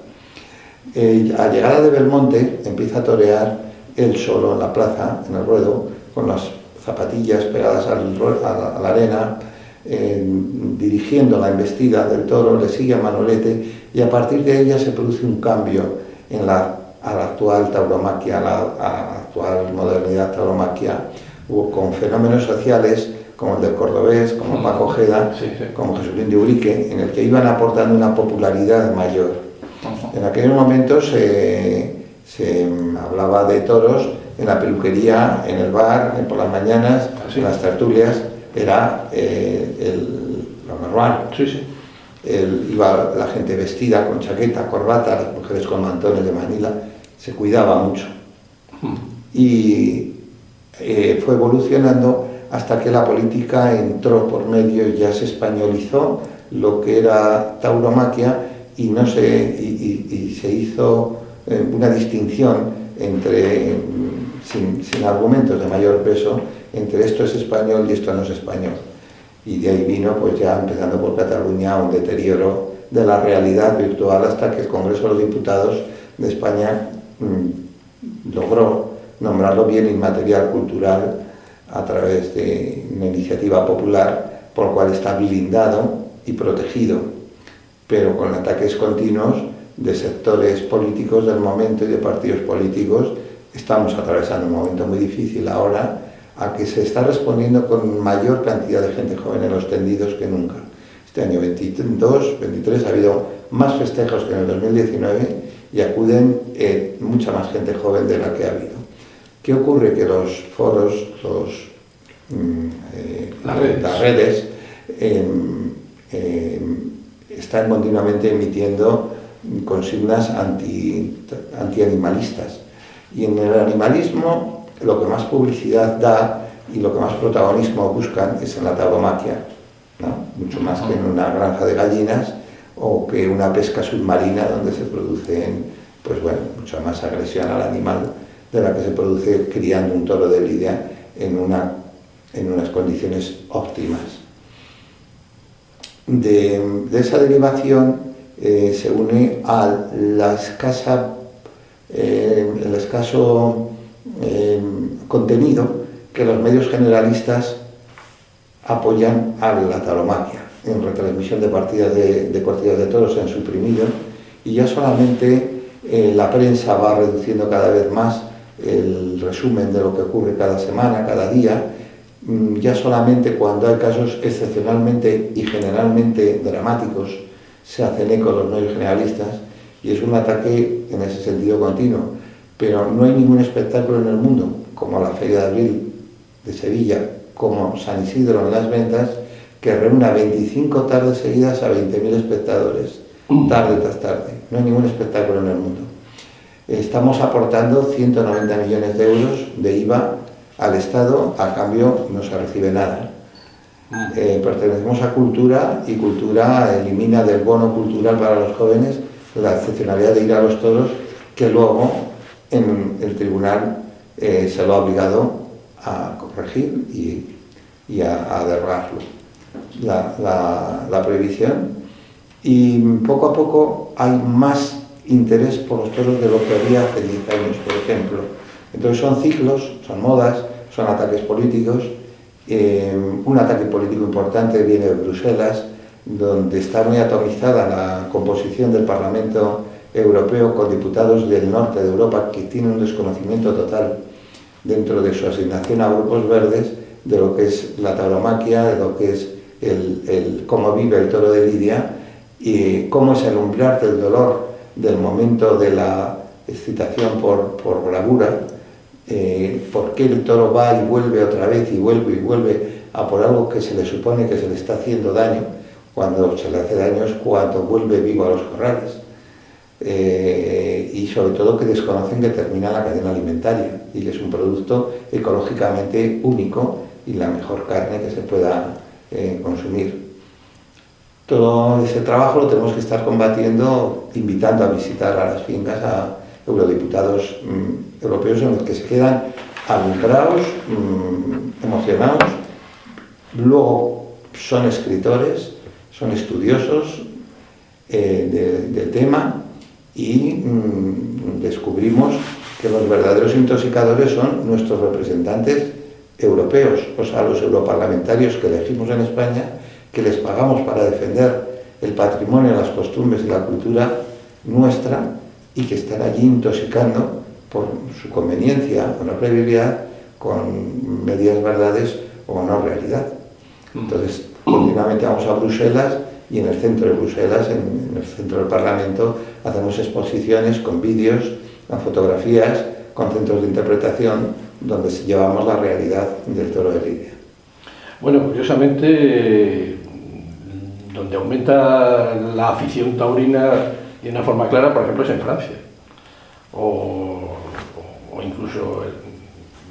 A llegada de Belmonte empieza a torear él solo en la plaza, en el ruedo, con las zapatillas pegadas a la arena, dirigiendo la embestida del toro, le sigue a Manolete y a partir de ella se produce un cambio a la actual tauromaquia, a la actual modernidad tauromaquia, con fenómenos sociales como el del cordobés, como Paco Ojeda, como Jesulín de Urique, en el que iban aportando una popularidad mayor. En aquel momento se hablaba de toros en la peluquería, en el bar, por las mañanas, en las tertulias, era lo normal. Iba la gente vestida con chaqueta, corbata, las mujeres con mantones de Manila, se cuidaba mucho. Y fue evolucionando hasta que la política entró por medio y ya se españolizó lo que era tauromaquia y se hizo una distinción sin argumentos de mayor peso entre esto es español y esto no es español. Y de ahí vino, pues ya empezando por Cataluña, un deterioro de la realidad virtual hasta que el Congreso de los Diputados de España logró nombrarlo bien inmaterial cultural a través de una iniciativa popular por la cual está blindado y protegido, pero con ataques continuos de sectores políticos del momento y de partidos políticos. Estamos atravesando un momento muy difícil ahora, a que se está respondiendo con mayor cantidad de gente joven en los tendidos que nunca. Este año 22, 23 ha habido más festejos que en el 2019 y acuden mucha más gente joven de la que ha habido. ¿Qué ocurre? Que los foros, las redes están continuamente emitiendo consignas antianimalistas. Y en el animalismo lo que más publicidad da y lo que más protagonismo buscan es en la tauromaquia, ¿no? Mucho más que en una granja de gallinas o que una pesca submarina donde se producen, pues bueno, mucha más agresión al animal de la que se produce criando un toro de lidia en unas condiciones óptimas. De esa derivación se une a el escaso contenido que los medios generalistas apoyan a la tauromaquia. En retransmisión de partidas de corridas de toros se han suprimido y ya solamente la prensa va reduciendo cada vez más el resumen de lo que ocurre cada semana, cada día. Ya solamente cuando hay casos excepcionalmente y generalmente dramáticos se hacen eco los medios generalistas, y es un ataque en ese sentido continuo. Pero no hay ningún espectáculo en el mundo, como la Feria de Abril de Sevilla, como San Isidro en Las Ventas, que reúna 25 tardes seguidas a 20.000 espectadores, tarde tras tarde. No hay ningún espectáculo en el mundo. Estamos aportando 190 millones de euros de IVA al Estado, a cambio no se recibe nada. Pertenecemos a Cultura y Cultura elimina del bono cultural para los jóvenes la excepcionalidad de ir a los toros, que luego en el tribunal se lo ha obligado a corregir y a derogarlo, la prohibición. Y poco a poco hay más interés por los toros de lo que había hace 10 años, por ejemplo. Entonces son ciclos, son modas, son ataques políticos. Un ataque político importante viene de Bruselas, donde está muy atomizada la composición del Parlamento Europeo con diputados del norte de Europa que tienen un desconocimiento total dentro de su asignación a grupos verdes de lo que es la tauromaquia, de lo que es cómo vive el toro de lidia y cómo es el umbral del dolor del momento de la excitación por bravura, por qué el toro va y vuelve otra vez y vuelve a por algo que se le supone que se le está haciendo daño. Cuando se le hace daño es cuando vuelve vivo a los corrales. Y sobre todo que desconocen que termina la cadena alimentaria y que es un producto ecológicamente único y la mejor carne que se pueda consumir. Todo ese trabajo lo tenemos que estar combatiendo invitando a visitar a las fincas a eurodiputados europeos en los que se quedan alumbrados, emocionados. Luego son escritores, son estudiosos del tema y descubrimos que los verdaderos intoxicadores son nuestros representantes europeos, o sea, los europarlamentarios que elegimos en España, que les pagamos para defender el patrimonio, las costumbres y la cultura nuestra y que están allí intoxicando por su conveniencia o no credibilidad con medias verdades o no realidad. Entonces, continuamente vamos a Bruselas y en el centro de Bruselas, en el centro del Parlamento, hacemos exposiciones con vídeos, con fotografías, con centros de interpretación, donde llevamos la realidad del toro de lidia. Bueno, curiosamente, donde aumenta la afición taurina de una forma clara, por ejemplo, es en Francia. O incluso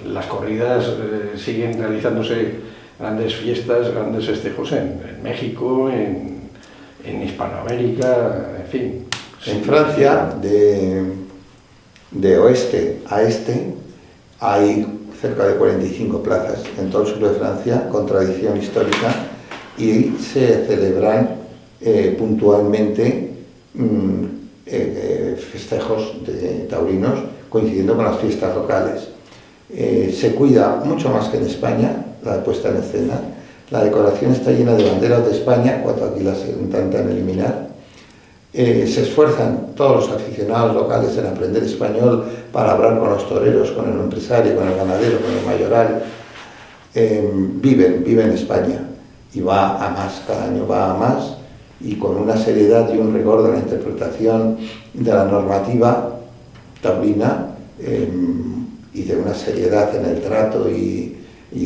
las corridas siguen realizándose grandes fiestas, grandes festejos en México, en Hispanoamérica, en fin. En Francia, de oeste a este, hay cerca de 45 plazas en todo el sur de Francia con tradición histórica y se celebran puntualmente festejos taurinos coincidiendo con las fiestas locales. Se cuida mucho más que en España la puesta en escena. La decoración está llena de banderas de España, cuando aquí las intentan eliminar. Se esfuerzan todos los aficionados locales en aprender español para hablar con los toreros, con el empresario, con el ganadero, con el mayoral. Viven España y va a más, cada año va a más, y con una seriedad y un rigor de la interpretación de la normativa taurina, y de una seriedad en el trato y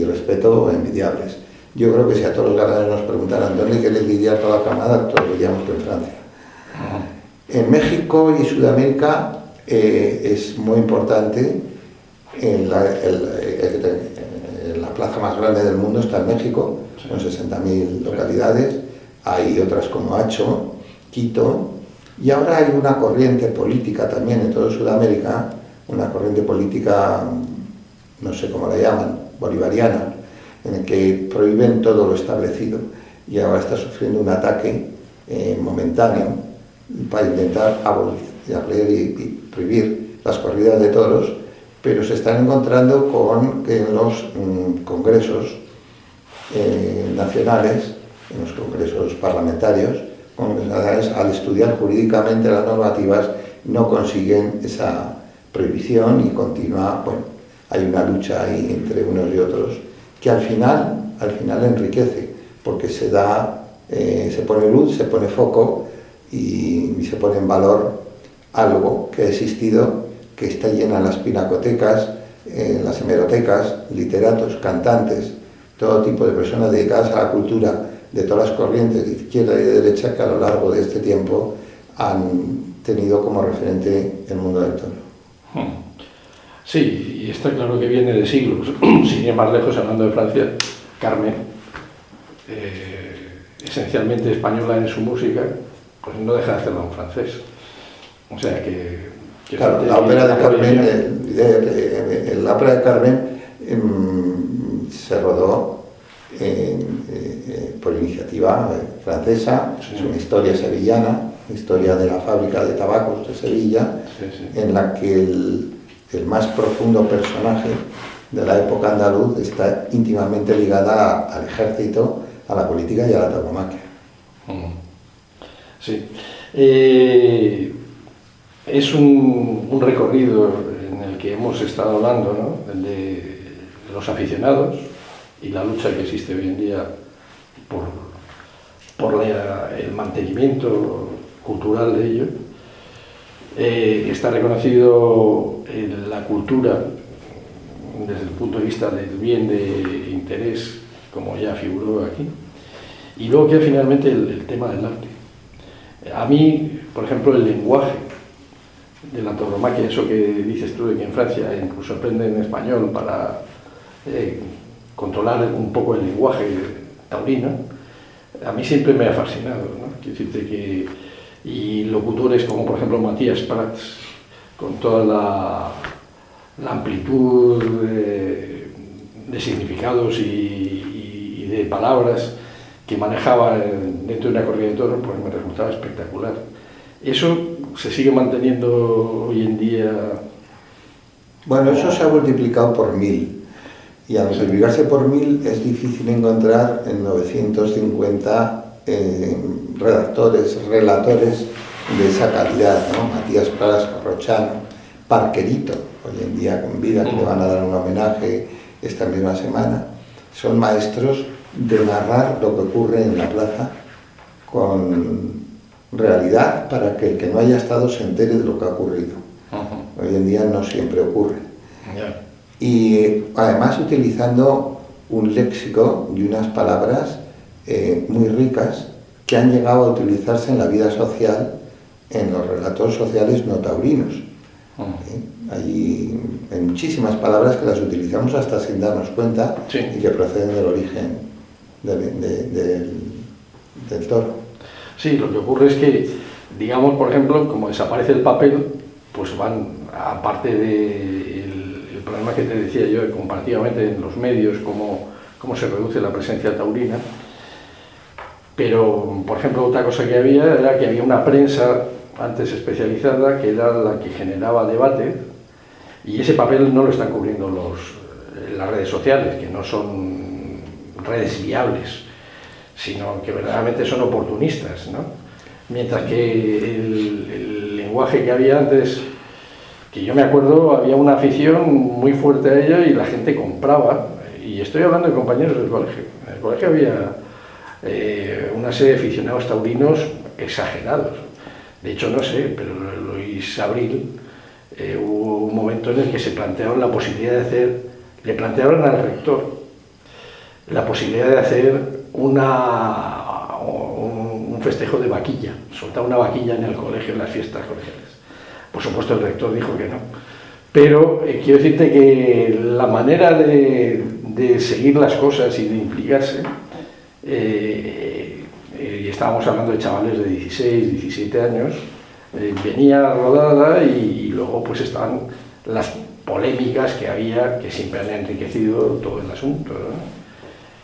respeto envidiables. Yo creo que si a todos los ganaderos nos preguntaran dónde queréis lidiar toda la camada, todos diríamos que en Francia. En México y Sudamérica es muy importante. La plaza más grande del mundo está en México, con 60.000 localidades. Hay otras como Hacho, Quito, y ahora hay una corriente política también en toda Sudamérica, una corriente política, no sé cómo la llaman, bolivariana, en el que prohíben todo lo establecido, y ahora está sufriendo un ataque momentáneo para intentar abolir y prohibir las corridas de toros, pero se están encontrando con que en los congresos nacionales, en los congresos parlamentarios, al estudiar jurídicamente las normativas, no consiguen esa prohibición y continúa, bueno, hay una lucha ahí entre unos y otros que al final enriquece, porque se pone luz, se pone foco y se pone en valor algo que ha existido, que está llena en las pinacotecas, en las hemerotecas, literatos, cantantes, todo tipo de personas dedicadas a la cultura de todas las corrientes de izquierda y de derecha que a lo largo de este tiempo han tenido como referente el mundo del toro. Sí, y está claro que viene de siglos. Sin ir más lejos, hablando de Francia, Carmen, esencialmente española en su música, pues no deja de hacerlo en francés. O sea que claro, la ópera de Carmen, la ópera de Carmen se rodó por iniciativa francesa. Sí. Es una historia sevillana, historia de la fábrica de tabacos de Sevilla, sí. En la que el más profundo personaje de la época andaluz está íntimamente ligada al ejército, a la política y a la tauromaquia. Sí. Es un recorrido en el que hemos estado hablando, ¿no?, de los aficionados y la lucha que existe hoy en día por el mantenimiento cultural de ello. Está reconocido en la cultura desde el punto de vista del bien de interés, como ya figuró aquí, y luego queda finalmente el tema del arte. A mí, por ejemplo, el lenguaje de la tauromaquia, eso que dices tú de que en Francia incluso aprenden español para controlar un poco el lenguaje taurino, a mí siempre me ha fascinado, ¿no? Quiero decirte que, y locutores como por ejemplo Matías Prats, con toda la amplitud de significados y de palabras que manejaba dentro de una corrida de toros, pues me resultaba espectacular. Eso se sigue manteniendo hoy en día. Bueno, eso se ha multiplicado por 1000. Y al multiplicarse por 1000 es difícil encontrar en 950 relatores de esa calidad, ¿no? Matías Prats, Corrochano, Parquerito, hoy en día con vida, que le van a dar un homenaje esta misma semana. Son maestros de narrar lo que ocurre en la plaza con realidad para que el que no haya estado se entere de lo que ha ocurrido. Hoy en día no siempre ocurre. Y además utilizando un léxico y unas palabras muy ricas que han llegado a utilizarse en la vida social, en los relatos sociales no taurinos. Hay muchísimas palabras que las utilizamos hasta sin darnos cuenta, sí, y que proceden del origen del toro. Sí, lo que ocurre es que, digamos, por ejemplo, como desaparece el papel, pues van, aparte del problema que te decía yo, comparativamente en los medios, cómo se reduce la presencia taurina, pero, por ejemplo, otra cosa que había era que había una prensa antes especializada, que era la que generaba debate, Y ese papel no lo están cubriendo las redes sociales, que no son redes viables, sino que verdaderamente son oportunistas, ¿no? Mientras que el lenguaje que había antes, que yo me acuerdo, había una afición muy fuerte a ella y la gente compraba, y estoy hablando de compañeros del colegio. En el colegio había una serie de aficionados taurinos exagerados. De hecho, no sé, pero Luis Abril, hubo un momento en el que se plantearon la posibilidad de hacer, le plantearon al rector la posibilidad de hacer un festejo de vaquilla, soltar una vaquilla en el colegio, en las fiestas colegiales. Por supuesto, el rector dijo que no. Pero quiero decirte que la manera de seguir las cosas y de implicarse, y estábamos hablando de chavales de 16, 17 años, venía rodada y luego pues estaban las polémicas que había, que siempre han enriquecido todo el asunto, ¿no?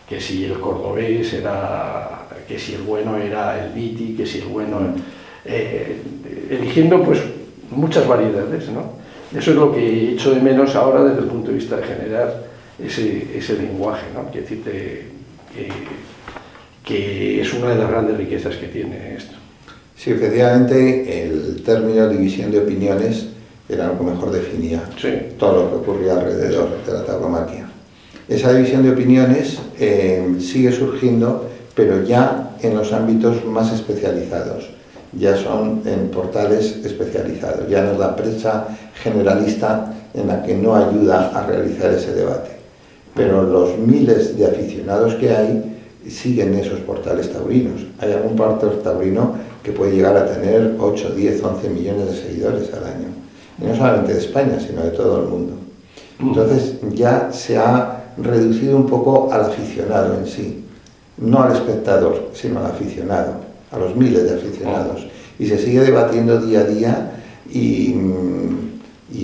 Que si el cordobés era, que si el bueno era el Viti, que si el bueno... eligiendo pues muchas variedades, ¿no? Eso es lo que echo de menos ahora desde el punto de vista de generar ese lenguaje, ¿no? Quiero decirte que es una de las grandes riquezas que tiene esto. Sí, efectivamente, el término división de opiniones era lo que mejor definía todo lo que ocurría alrededor de la tauromaquia. Esa división de opiniones sigue surgiendo, pero ya en los ámbitos más especializados. Ya son en portales especializados, ya no es la prensa generalista en la que no ayuda a realizar ese debate. Pero los miles de aficionados que hay siguen esos portales taurinos. Hay algún portal taurino que puede llegar a tener 8, 10, 11 millones de seguidores al año. Y no solamente de España, sino de todo el mundo. Entonces ya se ha reducido un poco al aficionado en sí, no al espectador, sino al aficionado, a los miles de aficionados. Y se sigue debatiendo día a día y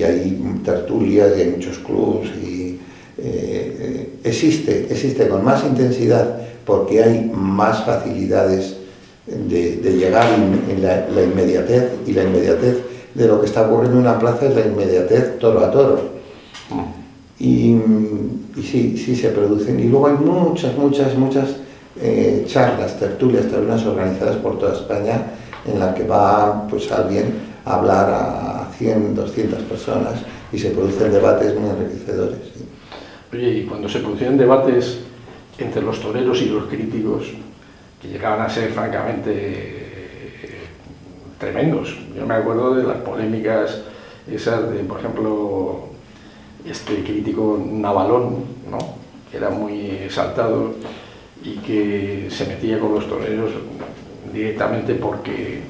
hay tertulias y hay muchos clubs y existe con más intensidad porque hay más facilidades de llegar en la inmediatez, y la inmediatez de lo que está ocurriendo en una plaza es la inmediatez toro a toro. Y sí se producen. Y luego hay muchas charlas, tertulias organizadas por toda España en la que va pues alguien a hablar a 100, 200 personas y se producen debates muy enriquecedores. Sí. Oye, y cuando se producían debates entre los toreros y los críticos, que llegaban a ser francamente tremendos. Yo me acuerdo de las polémicas esas de, por ejemplo, este crítico Navalón, ¿no? Que era muy exaltado y que se metía con los toreros directamente porque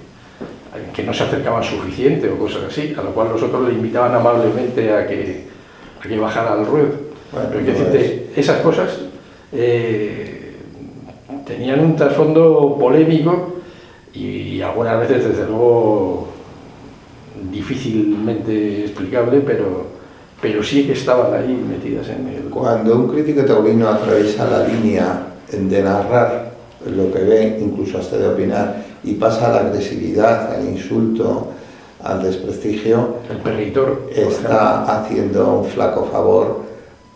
que no se acercaban suficiente o cosas así, a lo cual los otros le invitaban amablemente a que bajara al ruedo. Bueno, pero hay que decirte, esas cosas tenían un trasfondo polémico y algunas veces, desde luego, difícilmente explicable, pero sí que estaban ahí metidas en el... Cuando un crítico taurino atraviesa la línea de narrar lo que ve, incluso hasta de opinar, y pasa a la agresividad, al insulto, al desprestigio, el perritor está haciendo un flaco favor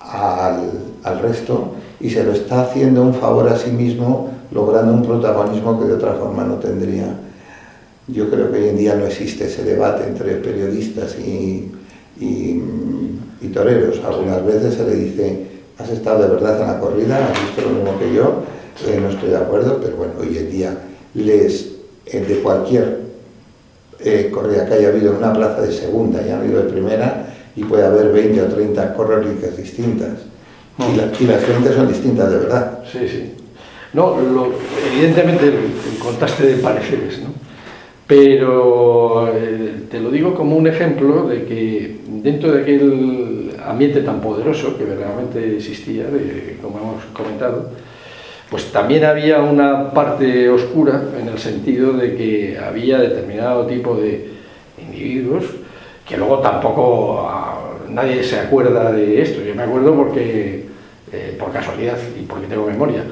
al resto y se lo está haciendo un favor a sí mismo, logrando un protagonismo que de otra forma no tendría. Yo creo que hoy en día no existe ese debate entre periodistas y toreros. Algunas veces se le dice: ¿has estado de verdad en la corrida? ¿Has visto lo mismo que yo? No estoy de acuerdo, pero bueno, hoy en día lees de cualquier corrida que haya habido en una plaza de segunda y ha habido de primera, y puede haber 20 o 30 corridas distintas. Y las gentes son distintas de verdad. Sí. No, evidentemente el contraste de pareceres, ¿no? Pero te lo digo como un ejemplo de que dentro de aquel ambiente tan poderoso que verdaderamente existía, como hemos comentado, pues también había una parte oscura en el sentido de que había determinado tipo de individuos que luego tampoco nadie se acuerda de esto. Yo me acuerdo porque por casualidad y porque tengo memoria,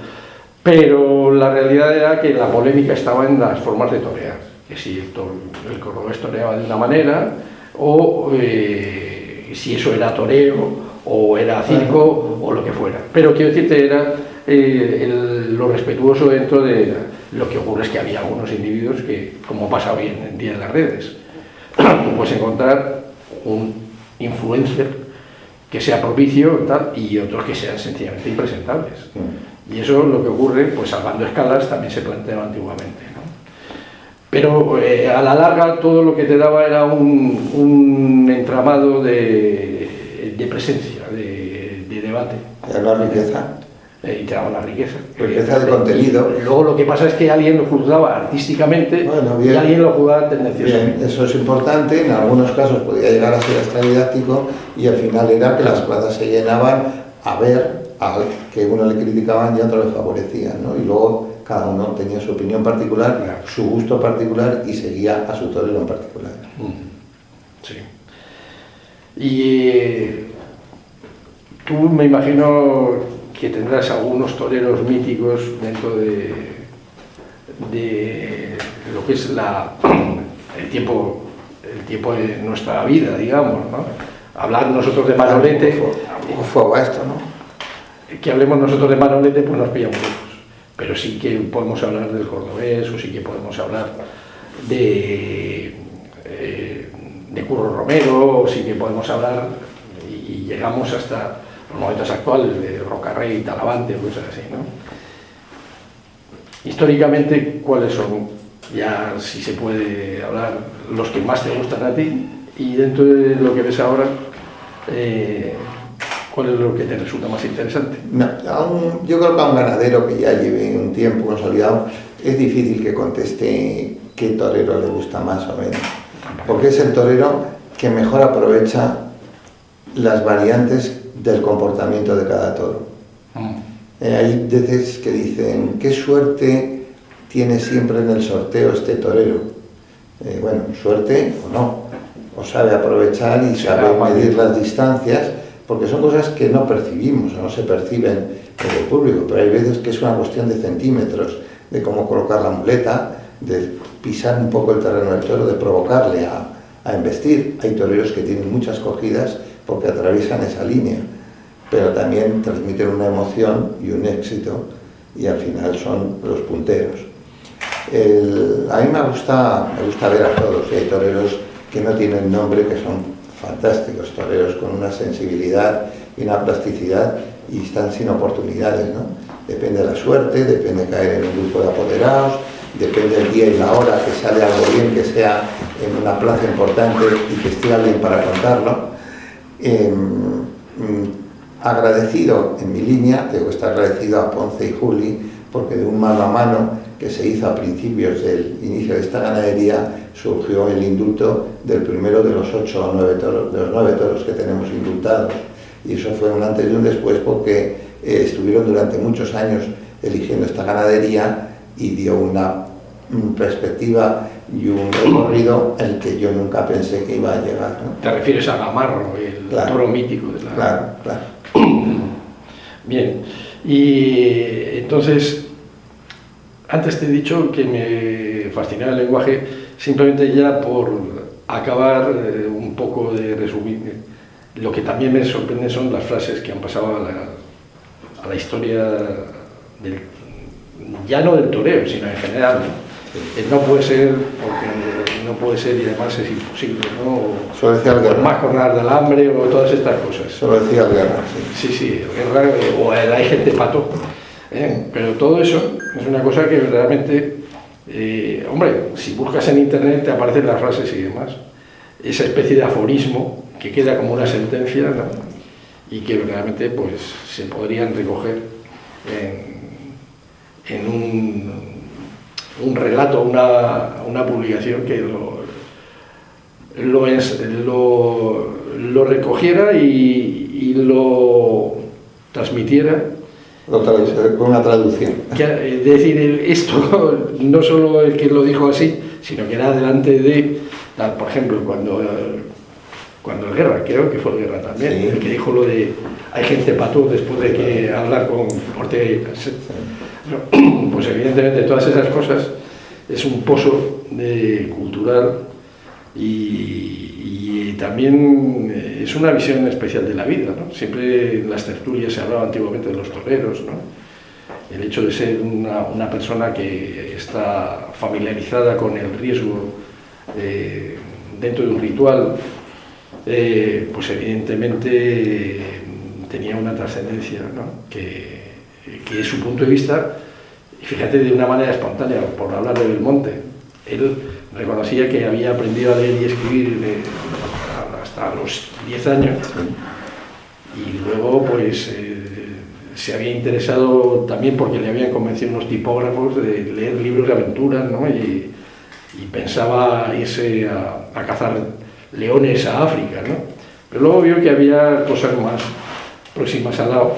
pero la realidad era que la polémica estaba en las formas de torear, que si el cordobés toreaba de una manera o si eso era toreo o era circo o lo que fuera. Pero quiero decirte, era lo respetuoso dentro de lo que ocurre es que había algunos individuos que, como pasa hoy en día en las redes, tú puedes encontrar un influencer que sea propicio tal, y otros que sean sencillamente impresentables. Y eso es lo que ocurre, pues salvando escalas, también se planteaba antiguamente, ¿no? Pero a la larga todo lo que te daba era un entramado de presencia, de debate. Era la riqueza. Y te daba la riqueza. Riqueza de contenido. Luego lo que pasa es que alguien lo juzgaba artísticamente, bueno, y alguien lo juzgaba tendenciosamente. Bien, eso es importante, en algunos casos podía llegar a ser extradidáctico y al final era que las plazas se llenaban a ver al que uno le criticaban y a otro le favorecían, ¿no? Y luego cada uno tenía su opinión particular, claro, su gusto particular y seguía a su torero en particular. Sí. Y tú me imagino que tendrás algunos toreros míticos dentro de lo que es el tiempo de nuestra vida, digamos, ¿no? Hablar nosotros de Manolete, Fuego a esto, ¿no? que hablemos nosotros de Manolete, pues nos pillamos lejos. Pero sí que podemos hablar del cordobés, o sí que podemos hablar de Curro Romero, o sí que podemos hablar, y llegamos hasta los momentos actuales de Rocarrey, Talavante, cosas así, ¿no? Históricamente, ¿cuáles son, ya si se puede hablar, los que más te gustan a ti? Y dentro de lo que ves ahora, ¿cuál es lo que te resulta más interesante? No, yo creo que a un ganadero que ya lleve un tiempo consolidado es difícil que conteste qué torero le gusta más o menos, porque es el torero que mejor aprovecha las variantes del comportamiento de cada toro. Hay veces que dicen, ¿qué suerte tiene siempre en el sorteo este torero? Bueno, suerte o no, o sabe aprovechar y sabe medir las distancias, porque son cosas que no percibimos o no se perciben en el público, pero hay veces que es una cuestión de centímetros, de cómo colocar la muleta, de pisar un poco el terreno del toro, de provocarle a embestir. Hay toreros que tienen muchas cogidas porque atraviesan esa línea, pero también transmiten una emoción y un éxito, y al final son los punteros. A mí me gusta ver a todos, y hay toreros que no tienen nombre, que son fantásticos, toreros con una sensibilidad y una plasticidad, y están sin oportunidades, ¿no? Depende de la suerte, depende de caer en un grupo de apoderados, depende del día y la hora, que sale algo bien, que sea en una plaza importante y que esté alguien para contarlo. Agradecido en mi línea, tengo que estar agradecido a Ponce y Juli, porque de un mano a mano que se hizo a principios del inicio de esta ganadería surgió el indulto del primero de los 8 o 9 toros, de los 9 toros que tenemos indultados, y eso fue un antes y un después, porque estuvieron durante muchos años eligiendo esta ganadería y dio una perspectiva y un recorrido en el que yo nunca pensé que iba a llegar, ¿no? ¿Te refieres a Gamarro, el toro mítico de la... Claro. Bien, y entonces, antes te he dicho que me fascinaba el lenguaje, simplemente ya por acabar un poco de resumir. Lo que también me sorprende son las frases que han pasado a la historia ya no del toreo, sino en general, ¿no? No puede ser, porque no puede ser y además es imposible, ¿no? Solo decía Guerra. Más jornadas del hambre o todas estas cosas. Solo decía Guerra, sí. Sí, Guerra, o hay gente pato. Pero todo eso es una cosa que verdaderamente, hombre, si buscas en internet te aparecen las frases y demás. Esa especie de aforismo que queda como una sentencia, ¿no? Y que verdaderamente pues, se podrían recoger en un relato, una publicación que lo recogiera y lo transmitiera. Con una traducción. Es decir, esto no solo el que lo dijo así, sino que era delante de, por ejemplo, cuando el Guerra, creo que fue el Guerra también, sí, el que dijo lo de hay gente patú después de que hablar con Ortega y Gasset. Pues evidentemente todas esas cosas es un pozo cultural y también es una visión especial de la vida, ¿no? Siempre en las tertulias se hablaba antiguamente de los toreros, ¿no? El hecho de ser una persona que está familiarizada con el riesgo dentro de un ritual, pues evidentemente tenía una trascendencia, ¿no? que es su punto de vista, y fíjate, de una manera espontánea, por hablar de Belmonte. Él reconocía que había aprendido a leer y escribir hasta los 10 años, y luego pues se había interesado también porque le habían convencido unos tipógrafos de leer libros de aventuras, ¿no? y pensaba irse a cazar leones a África, ¿no? Pero luego vio que había cosas más próximas al lado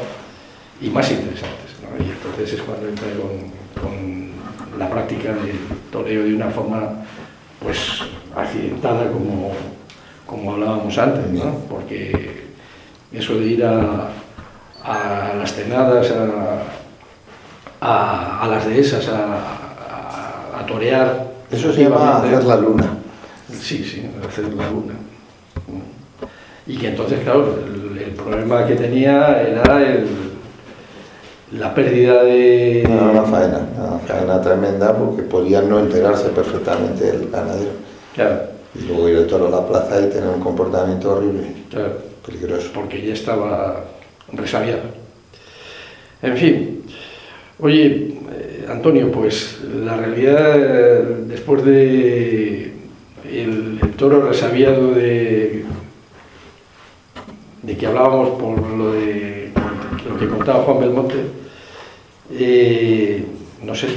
y más interesantes, ¿no? Y entonces es cuando entra con la práctica del toreo de una forma pues accidentada, como hablábamos antes, ¿no? Porque eso de ir a las tenadas, a las dehesas, a torear, eso se llama hacer la luna. Sí, hacer la luna. Y que entonces, claro, el problema que tenía era la pérdida de... No, una faena tremenda, porque podía no enterarse perfectamente el ganadero. Claro. Y luego ir el toro a la plaza y tener un comportamiento horrible, claro, peligroso. Porque ya estaba resabiado. En fin, oye, Antonio, pues la realidad, después de el toro resabiado de que hablábamos por lo que contaba Juan Belmonte, no sé,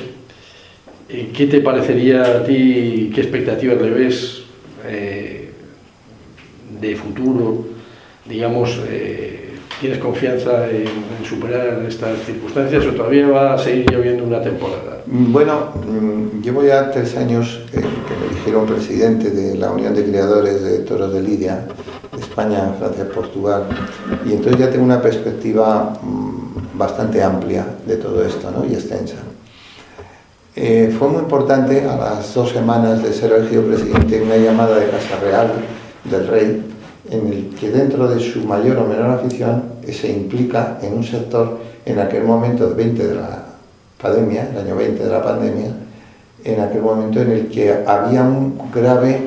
¿qué te parecería a ti, qué expectativas le ves de futuro? Digamos, ¿tienes confianza en superar estas circunstancias o todavía va a seguir lloviendo una temporada? Bueno, llevo ya 3 años que me eligieron presidente de la Unión de Criadores de Toros de Lidia, España, Francia, Portugal, y entonces ya tengo una perspectiva bastante amplia de todo esto, ¿no? Y extensa. Fue muy importante a las 2 semanas de ser elegido presidente una llamada de Casa Real del Rey, en el que dentro de su mayor o menor afición se implica en un sector en aquel momento, el 20 de la pandemia, el año 20 de la pandemia, en aquel momento en el que había un grave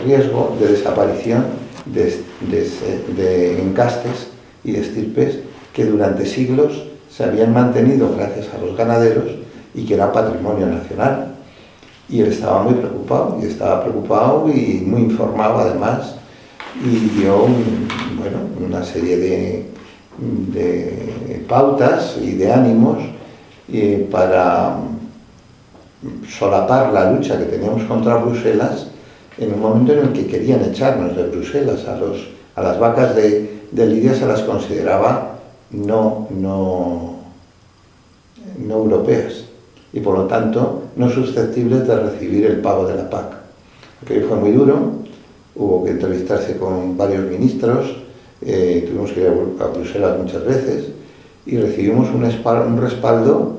riesgo de desaparición de encastes y de estirpes que durante siglos se habían mantenido gracias a los ganaderos y que era patrimonio nacional. Y él estaba muy preocupado y muy informado además, y dio una serie de pautas y de ánimos para solapar la lucha que teníamos contra Bruselas en un momento en el que querían echarnos de Bruselas. A las vacas de Lidia se las consideraba no europeas y por lo tanto no susceptibles de recibir el pago de la PAC. Aquello fue muy duro, hubo que entrevistarse con varios ministros, tuvimos que ir a Bruselas muchas veces y recibimos un respaldo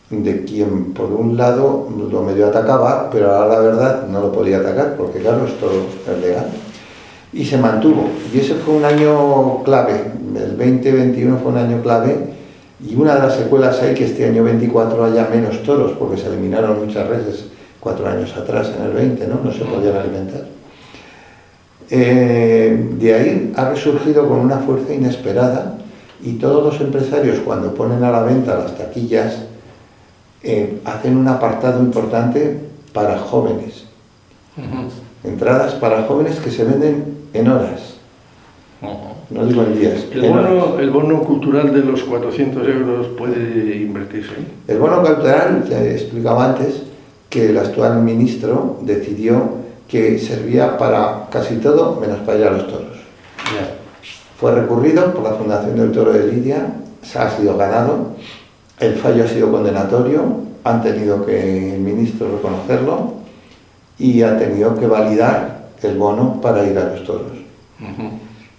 de quien por un lado lo medio atacaba, pero ahora la verdad no lo podía atacar porque claro, esto es legal. Y se mantuvo, y ese fue un año clave, el 2021 fue un año clave, y una de las secuelas hay que este año 24 haya menos toros, porque se eliminaron muchas reses 4 años atrás, en el 20, no se podían alimentar. De ahí ha resurgido con una fuerza inesperada, y todos los empresarios cuando ponen a la venta las taquillas hacen un apartado importante para jóvenes. Entradas para jóvenes que se venden en horas. No digo en días. ¿El bono cultural de los 400 euros puede invertirse? El bono cultural, te explicaba antes, que el actual ministro decidió que servía para casi todo menos para ir a los toros. Yeah. Fue recurrido por la Fundación del Toro de Lidia, se ha sido ganado, el fallo ha sido condenatorio, han tenido que el ministro reconocerlo y ha tenido que validar el bono para ir a los toros.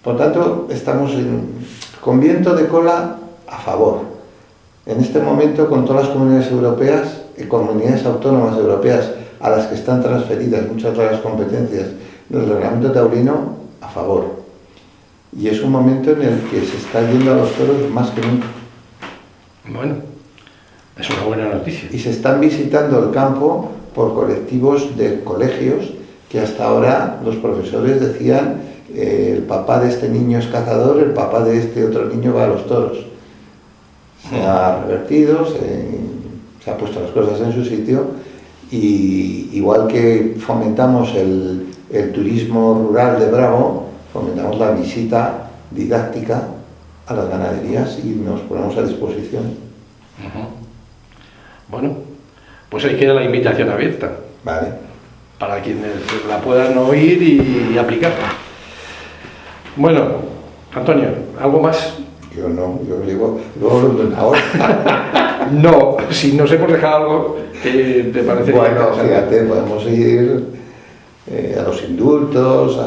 Por tanto, estamos con viento de cola a favor. En este momento, con todas las comunidades europeas y comunidades autónomas europeas a las que están transferidas muchas de las competencias del reglamento taurino, a favor. Y es un momento en el que se está yendo a los toros más que nunca. Bueno, es una buena noticia. Y se están visitando el campo por colectivos de colegios que hasta ahora los profesores decían el papá de este niño es cazador, el papá de este otro niño va a los toros. Se ha revertido, se ha puesto las cosas en su sitio, y igual que fomentamos el turismo rural de Bravo, fomentamos la visita didáctica a las ganaderías y nos ponemos a disposición. Bueno, pues ahí queda la invitación abierta. Vale. Para quienes la puedan oír y aplicar. Bueno, Antonio, ¿algo más? Yo no, yo llevo hablando una hora. No, si nos hemos dejado algo que te parece bueno, interesante. fíjate, podemos ir a los indultos,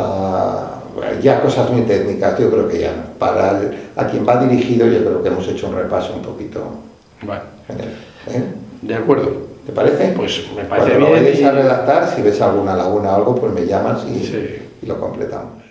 ya cosas muy técnicas, yo creo que ya no. Para a quien va dirigido, yo creo que hemos hecho un repaso un poquito Bueno, general. de acuerdo. ¿Te parece? Pues me parece Cuando bien. lo vayáis a redactar, si ves alguna laguna o algo, pues me llamas y lo completamos.